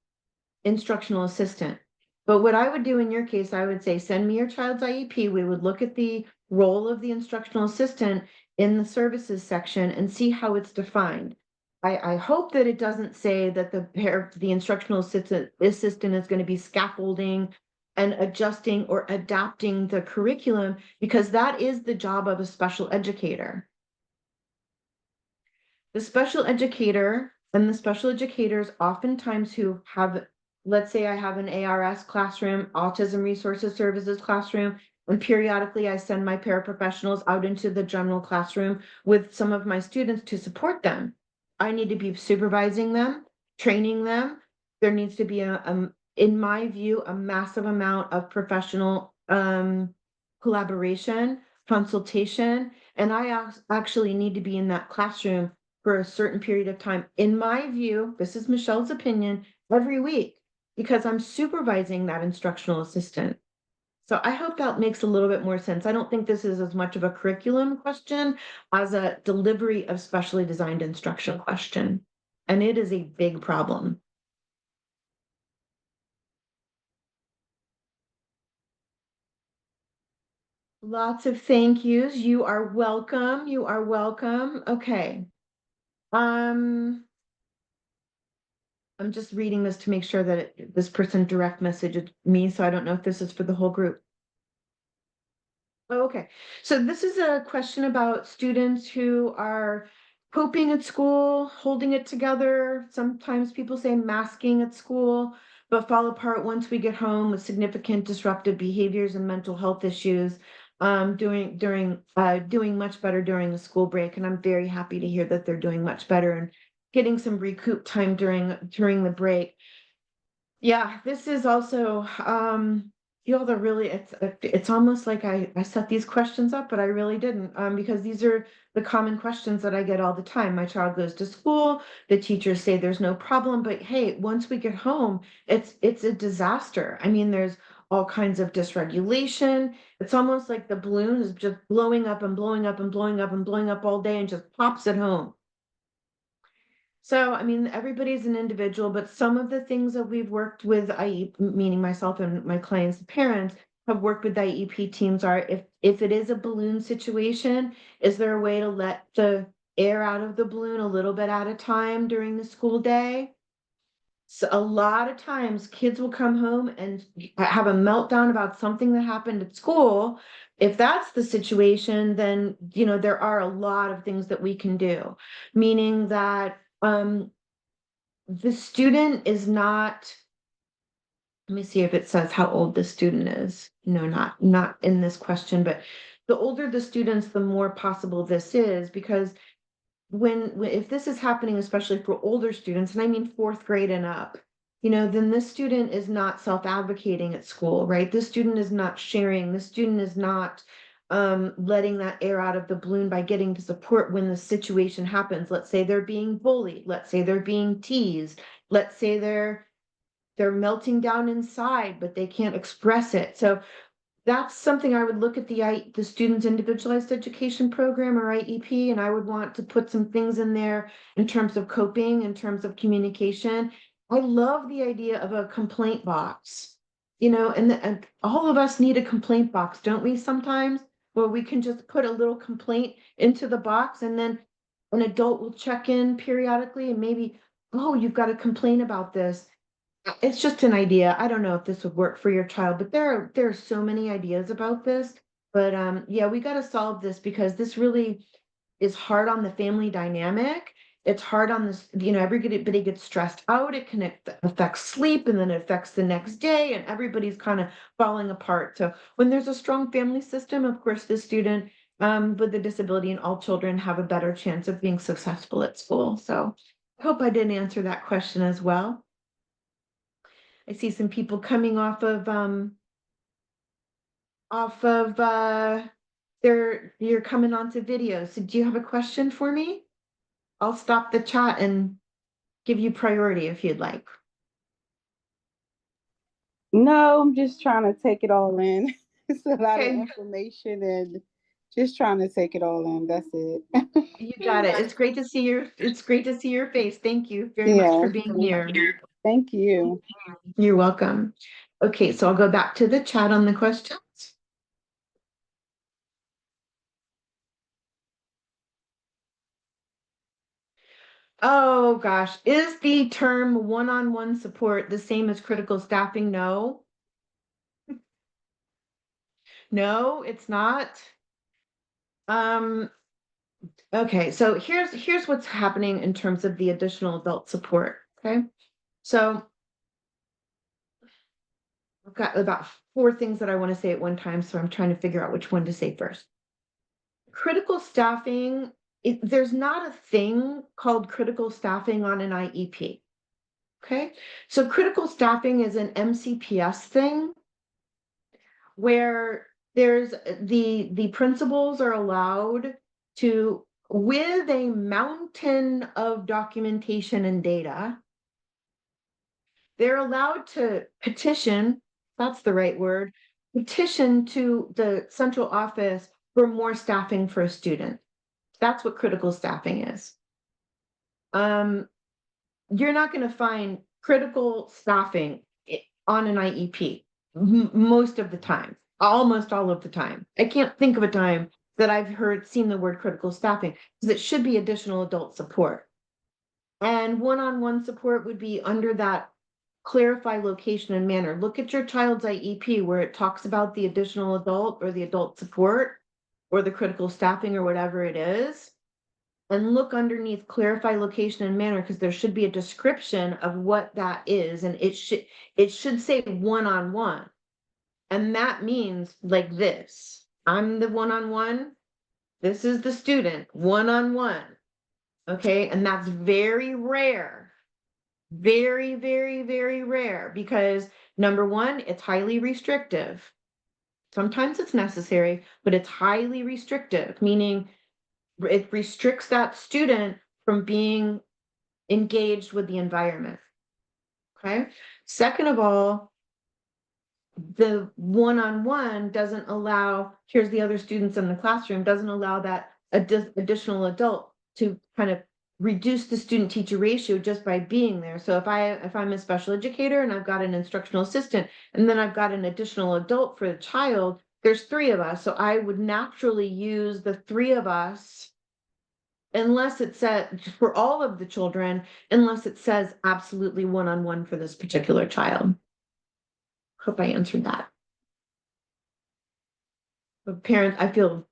instructional assistant. But what I would do in your case, I would say, send me your child's IEP. We would look at the role of the instructional assistant in the services section and see how it's defined. I hope that it doesn't say that the instructional assistant is going to be scaffolding and adjusting or adapting the curriculum, because that is the job of a special educator. The special educator and the special educators oftentimes who have, let's say I have an ARS classroom, autism resources services classroom, and periodically I send my paraprofessionals out into the general classroom with some of my students to support them. I need to be supervising them, training them. There needs to be in my view, a massive amount of professional collaboration, consultation, and I actually need to be in that classroom for a certain period of time. In my view, this is Michelle's opinion, every week, because I'm supervising that instructional assistant. So I hope that makes a little bit more sense. I don't think this is as much of a curriculum question as a delivery of specially designed instruction question. And it is a big problem. Lots of thank yous. You are welcome. You are welcome. Okay. Um, I'm just reading this to make sure that this person direct messaged me, so I don't know if this is for the whole group. Oh, okay. So this is a question about students who are coping at school, holding it together. Sometimes people say masking at school, but fall apart once we get home with significant disruptive behaviors and mental health issues. Doing much better during the school break, and I'm very happy to hear that they're doing much better and getting some recoup time during the break. Yeah, this is also, you all are really, it's almost like I set these questions up, but I really didn't, because these are the common questions that I get all the time. My child goes to school, the teachers say there's no problem, but hey, once we get home, it's a disaster. I mean, there's all kinds of dysregulation. It's almost like the balloon is just blowing up and blowing up and blowing up and blowing up all day and just pops at home. So, I mean, everybody's an individual, but some of the things that we've worked with, meaning myself and my clients' parents, have worked with IEP teams are if it is a balloon situation, is there a way to let the air out of the balloon a little bit at a time during the school day? So a lot of times kids will come home and have a meltdown about something that happened at school. If that's the situation, then, there are a lot of things that we can do, meaning that the student is not, let me see if it says how old the student is. No, not in this question, but the older the students, the more possible this is, because if this is happening, especially for older students, and I mean fourth grade and up, then this student is not self-advocating at school, right? This student is not sharing. The student is not letting that air out of the balloon by getting to support when the situation happens. Let's say they're being bullied. Let's say they're being teased. Let's say they're melting down inside, but they can't express it. So that's something I would look at the student's individualized education program or IEP, and I would want to put some things in there in terms of coping, in terms of communication. I love the idea of a complaint box, and all of us need a complaint box, don't we, sometimes, where we can just put a little complaint into the box, and then an adult will check in periodically and maybe, oh, you've got a complaint about this. It's just an idea. I don't know if this would work for your child, but there are so many ideas about this. But yeah, we got to solve this because this really is hard on the family dynamic. It's hard on this, everybody gets stressed out. It can affect sleep, and then it affects the next day, and everybody's kind of falling apart. So when there's a strong family system, of course, the student with a disability and all children have a better chance of being successful at school. So I hope I did answer that question as well. I see some people coming off of you're coming onto video. So do you have a question for me? I'll stop the chat and give you priority if you'd like. No, I'm just trying to take it all in. It's a lot of Okay, information and just trying to take it all in. That's it. you got it. It's great to see your face. Thank you very much Yeah. for being here. Thank you. You're welcome. Okay, so I'll go back to the chat on the questions. Oh gosh, is the term one-on-one support the same as critical staffing? No. No, it's not. Um, okay, so here's what's happening in terms of the additional adult support. Okay, so I've got about 4 things that I want to say at one time, so I'm trying to figure out which one to say first. Critical staffing, there's not a thing called critical staffing on an IEP. Okay, so critical staffing is an MCPS thing where there's the principals are allowed to, with a mountain of documentation and data, they're allowed to petition, that's the right word, petition to the central office for more staffing for a student. That's what critical staffing is. You're not going to find critical staffing on an IEP most of the time, almost all of the time. I can't think of a time that I've seen the word critical staffing, because it should be additional adult support. And one-on-one support would be under that clarify location and manner. Look at your child's IEP where it talks about the additional adult or the adult support or the critical staffing or whatever it is, and look underneath clarify location and manner, because there should be a description of what that is, and it should say one-on-one, and that means like this: I'm the one-on-one, this is the student, one-on-one. Okay, and that's very rare, very, very, very rare, because number one, it's highly restrictive. Sometimes it's necessary, but it's highly restrictive, meaning it restricts that student from being engaged with the environment. Okay. Second of all, the one-on-one doesn't allow, here's the other students in the classroom, doesn't allow that additional adult to kind of reduce the student teacher ratio just by being there. So if I'm a special educator and I've got an instructional assistant, and then I've got an additional adult for the child, there's three of us. So I would naturally use the three of us, unless it said for all of the children, unless it says absolutely one-on-one for this particular child. Hope I answered that. But parents, I feel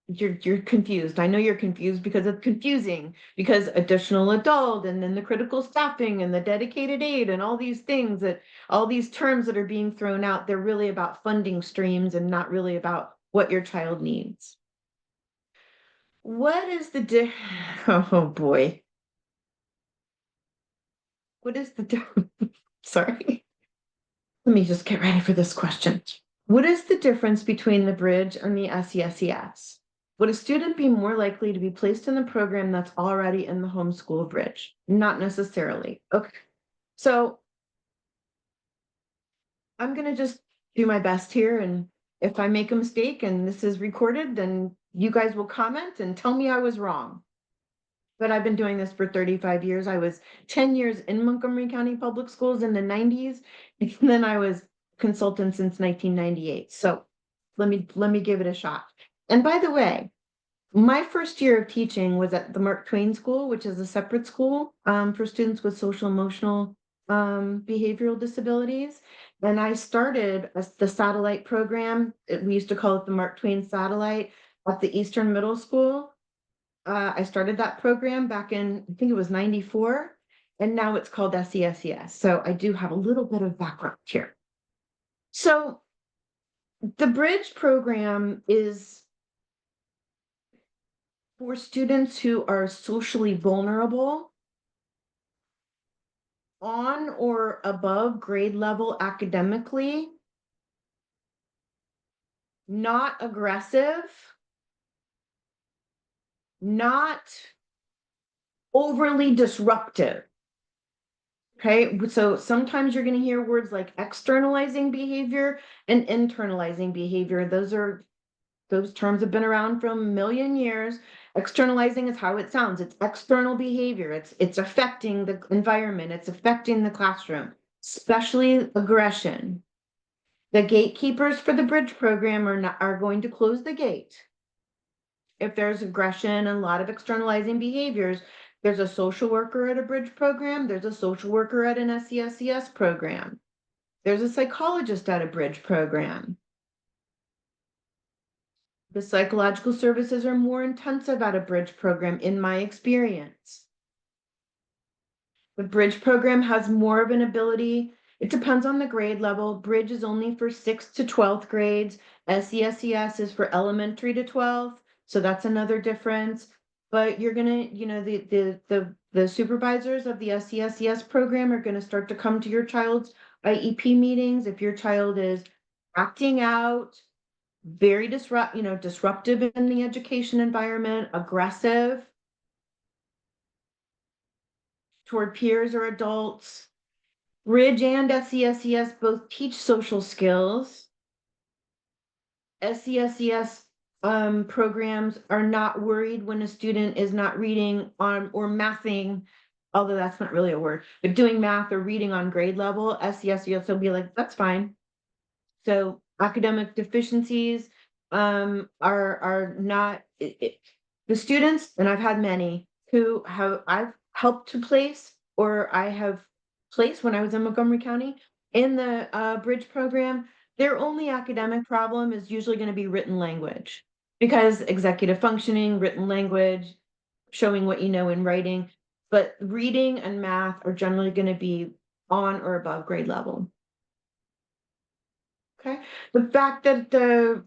you're confused. I know you're confused because it's confusing, because additional adult and then the critical staffing and the dedicated aid and all these things, that all these terms that are being thrown out, they're really about funding streams and not really about what your child needs. What is the oh boy. What is the sorry. Let me just get ready for this question. What is the difference between the bridge and the SESES? Would a student be more likely to be placed in the program that's already in the homeschool bridge? Not necessarily. Okay. So I'm going to just do my best here. And if I make a mistake and this is recorded, then you guys will comment and tell me I was wrong. But I've been doing this for 35 years. I was 10 years in Montgomery County Public Schools in the 90s. And then I was consultant since 1998. So let me give it a shot. And by the way, my first year of teaching was at the Mark Twain School, which is a separate school for students with social emotional behavioral disabilities. And I started as the satellite program. We used to call it the Mark Twain Satellite at the Eastern Middle School. I started that program back in, I think it was 94, and now it's called SESES. So I do have a little bit of background here. So the bridge program is for students who are socially vulnerable, on or above grade level academically, not aggressive, not overly disruptive. Okay, so sometimes you're going to hear words like externalizing behavior and internalizing behavior. Those terms have been around for a million years. Externalizing is how it sounds. It's external behavior. It's affecting the environment. It's affecting the classroom, especially aggression. The gatekeepers for the bridge program are going to close the gate if there's aggression and a lot of externalizing behaviors. There's a social worker at a bridge program. There's a social worker at an SESES program. There's a psychologist at a bridge program. The psychological services are more intensive at a bridge program, in my experience. The bridge program has more of an ability. It depends on the grade level. Bridge is only for 6th to 12th grades. SESES is for elementary to 12th. So that's another difference. But you're gonna, the supervisors of the SESES program are gonna start to come to your child's IEP meetings. If your child is acting out, very disruptive in the education environment, aggressive toward peers or adults. Bridge and SESES both teach social skills. SESES programs are not worried when a student is not reading on or mathing, although that's not really a word, but doing math or reading on grade level. SESES will be like, that's fine. So academic deficiencies are not the students, and I've had many who I've helped to place, or I have placed when I was in Montgomery County in the bridge program. Their only academic problem is usually going to be written language, because executive functioning, written language, showing what you know in writing, but reading and math are generally going to be on or above grade level. Okay, the fact that the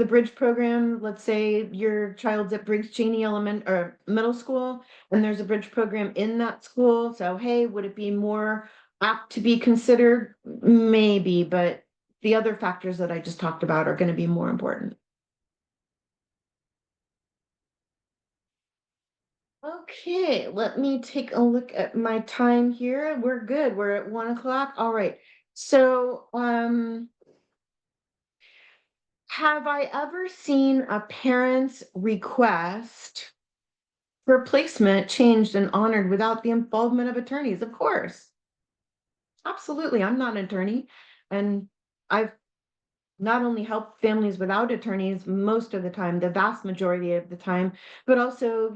bridge program, let's say your child's at Briggs Cheney Element or Middle School, and there's a bridge program in that school. So, hey, would it be more apt to be considered? Maybe, but the other factors that I just talked about are going to be more important. Okay, let me take a look at my time here. We're good. We're at 1 o'clock. All right. So, have I ever seen a parent's request for placement changed and honored without the involvement of attorneys? Of course. Absolutely. I'm not an attorney. And I've not only helped families without attorneys most of the time, the vast majority of the time, but also,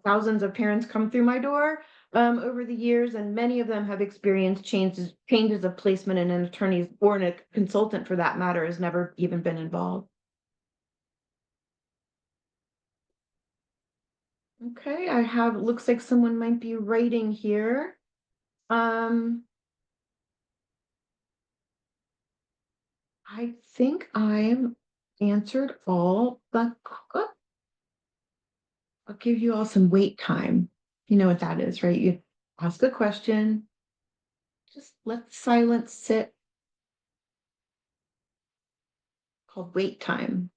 thousands of parents come through my door over the years, and many of them have experienced changes of placement, and an attorney or a consultant for that matter has never even been involved. Okay, looks like someone might be writing here. Um, I think I've answered all the, I'll give you all some wait time. You know what that is, right? You ask a question, just let silence sit, called wait time.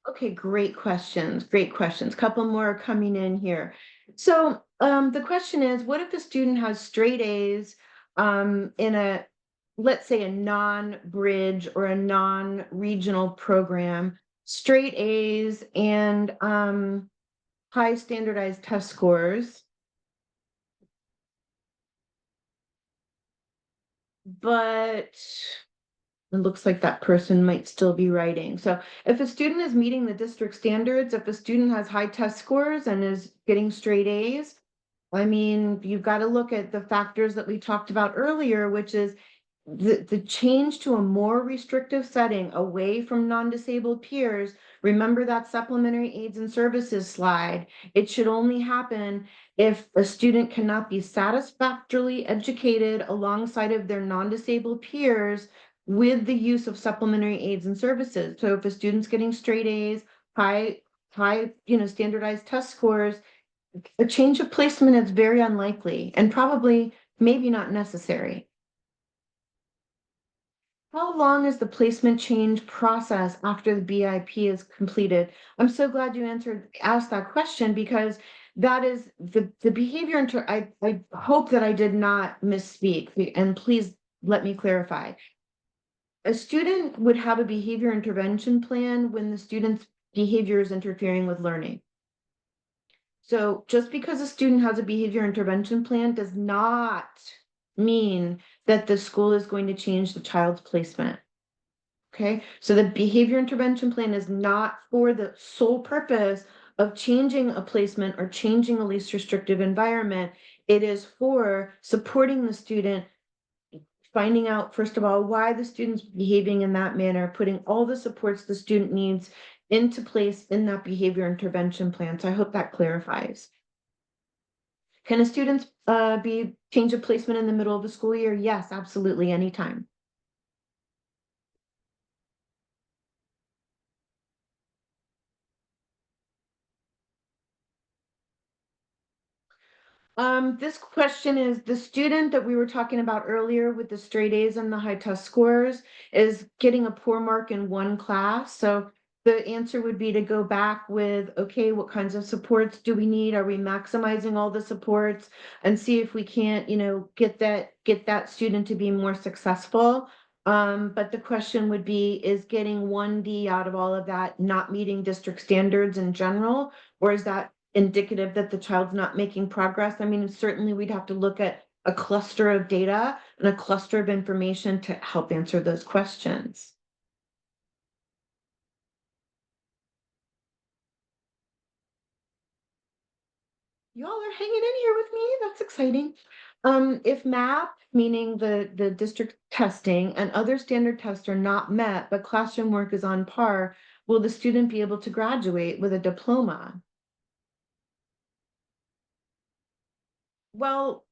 Okay, great questions. Great questions. Couple more are coming in here. So the question is, what if a student has straight A's in a, let's say, a non-bridge or a non-regional program, straight A's and high standardized test scores, but it looks like that person might still be writing. So if a student is meeting the district standards, if a student has high test scores and is getting straight A's, I mean, you've got to look at the factors that we talked about earlier, which is the change to a more restrictive setting away from non-disabled peers. Remember that supplementary aids and services slide. It should only happen if a student cannot be satisfactorily educated alongside of their non-disabled peers with the use of supplementary aids and services. So if a student's getting straight A's, high, standardized test scores, a change of placement is very unlikely and probably maybe not necessary. How long is the placement change process after the BIP is completed? I'm so glad you asked that question, because that is the behavior I hope that I did not misspeak, and please let me clarify. A student would have a behavior intervention plan when the student's behavior is interfering with learning. So just because a student has a behavior intervention plan does not mean that the school is going to change the child's placement. Okay, so the behavior intervention plan is not for the sole purpose of changing a placement or changing a least restrictive environment. It is for supporting the student, finding out, first of all, why the student's behaving in that manner, putting all the supports the student needs into place in that behavior intervention plan. So I hope that clarifies. Can a student be change of placement in the middle of the school year? Yes, absolutely, anytime. This question is, the student that we were talking about earlier with the straight A's and the high test scores is getting a poor mark in one class. So the answer would be to go back with, okay, what kinds of supports do we need? Are we maximizing all the supports, and see if we can't, get that student to be more successful. But the question would be, is getting 1D out of all of that not meeting district standards in general, or is that indicative that the child's not making progress? I mean, certainly we'd have to look at a cluster of data and a cluster of information to help answer those questions. You all are hanging in here with me. That's exciting. If MAP, meaning the district testing and other standard tests are not met, but classroom work is on par, will the student be able to graduate with a diploma? Well,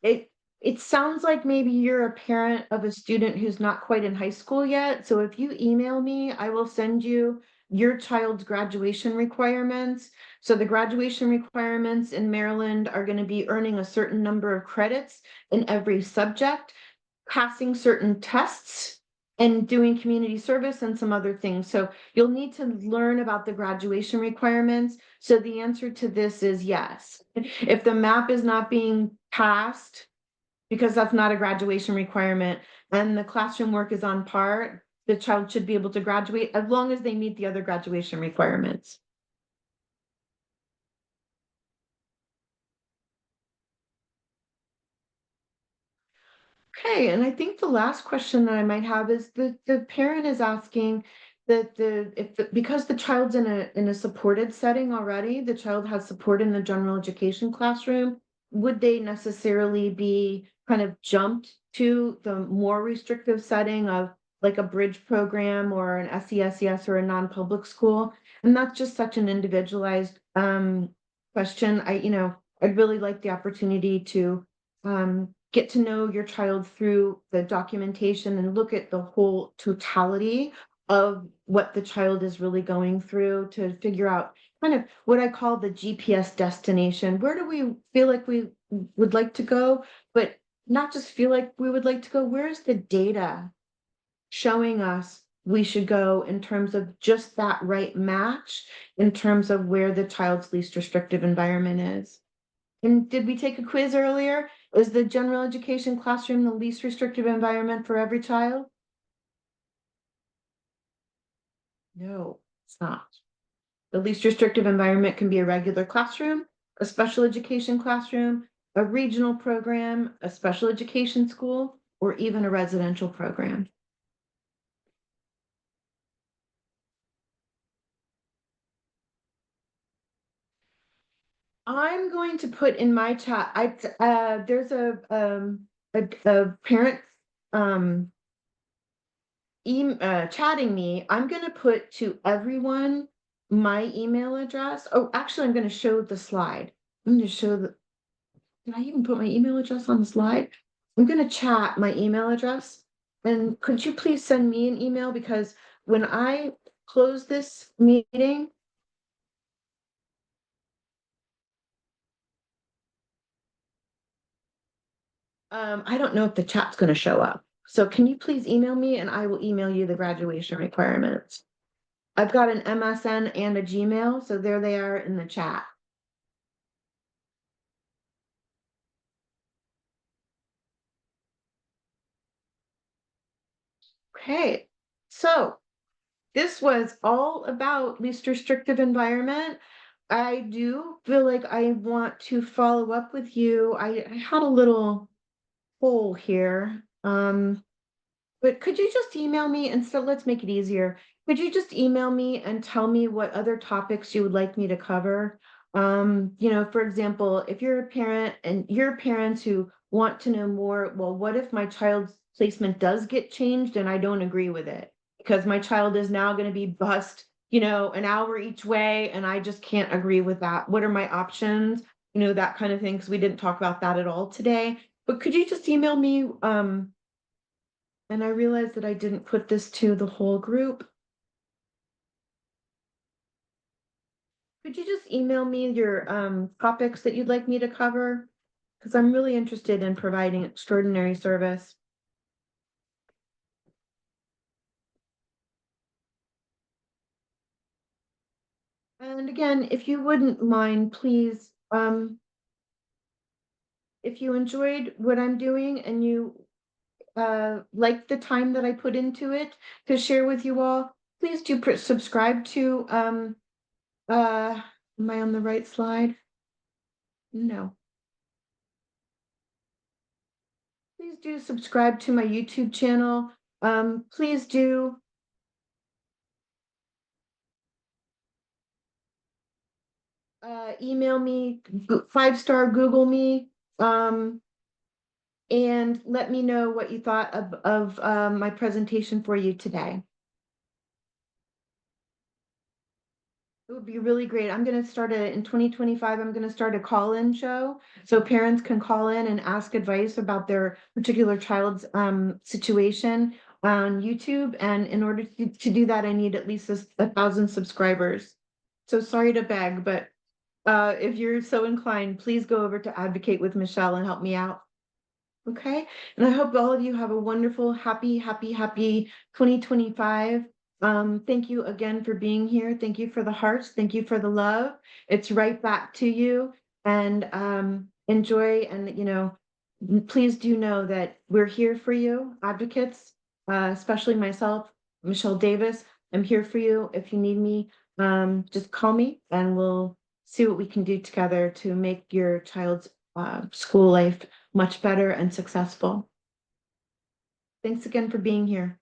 it it sounds like maybe you're a parent of a student who's not quite in high school yet. So if you email me, I will send you your child's graduation requirements. So the graduation requirements in Maryland are going to be earning a certain number of credits in every subject, passing certain tests, and doing community service and some other things. So you'll need to learn about the graduation requirements. So the answer to this is yes. If the map is not being passed, because that's not a graduation requirement, and the classroom work is on par, the child should be able to graduate as long as they meet the other graduation requirements. Okay, and I think the last question that I might have is the parent is asking that because the child's in a supported setting already, the child has support in the general education classroom, would they necessarily be kind of jumped to the more restrictive setting of like a bridge program or an SESES or a non-public school? And that's just such an individualized question. I'd really like the opportunity to get to know your child through the documentation and look at the whole totality of what the child is really going through to figure out kind of what I call the GPS destination. Where do we feel like we would like to go, but not just feel like we would like to go? Where's the data showing us we should go in terms of just that right match in terms of where the child's least restrictive environment is? And did we take a quiz earlier? Is the general education classroom the least restrictive environment for every child? No, it's not. The least restrictive environment can be a regular classroom, a special education classroom, a regional program, a special education school, or even a residential program. I'm going to put in my chat, there's a parent chatting me. I'm going to put to everyone my email address. Oh, actually, I'm going to show the slide. I'm going to show did I even put my email address on the slide? I'm going to chat my email address. And could you please send me an email? Because when I close this meeting, I don't know if the chat's going to show up. So can you please email me and I will email you the graduation requirements. I've got an MSN and a Gmail, so there they are in the chat. Okay, so this was all about least restrictive environment. I do feel like I want to follow up with you. I had a little poll here. But could you just email me and so let's make it easier. Could you just email me and tell me what other topics you would like me to cover? For example, if you're a parent and you're parents who want to know more, well, what if my child's placement does get changed and I don't agree with it? Because my child is now going to be bused, an hour each way, and I just can't agree with that. What are my options? That kind of thing, because we didn't talk about that at all today. But could you just email me and I realized that I didn't put this to the whole group. Could you just email me your topics that you'd like me to cover? Because I'm really interested in providing extraordinary service. And again, if you wouldn't mind, please, if you enjoyed what I'm doing and you like the time that I put into it to share with you all, please do subscribe to, am I on the right slide? No. Please do subscribe to my YouTube channel. Please do email me, 5-star Google me, and let me know what you thought of my presentation for you today. It would be really great. I'm going to start in 2025. I'm going to start a call-in show so parents can call in and ask advice about their particular child's situation on YouTube. And in order to do that, I need at least 1,000 subscribers. So sorry to beg, but if you're so inclined, please go over to Advocate with Michelle and help me out. Okay, and I hope all of you have a wonderful, happy 2025. Thank you again for being here. Thank you for the hearts. Thank you for the love. It's right back to you. And enjoy, and please do know that we're here for you, advocates, especially myself, Michelle Davis. I'm here for you. If you need me, just call me and we'll see what we can do together to make your child's school life much better and successful. Thanks again for being here.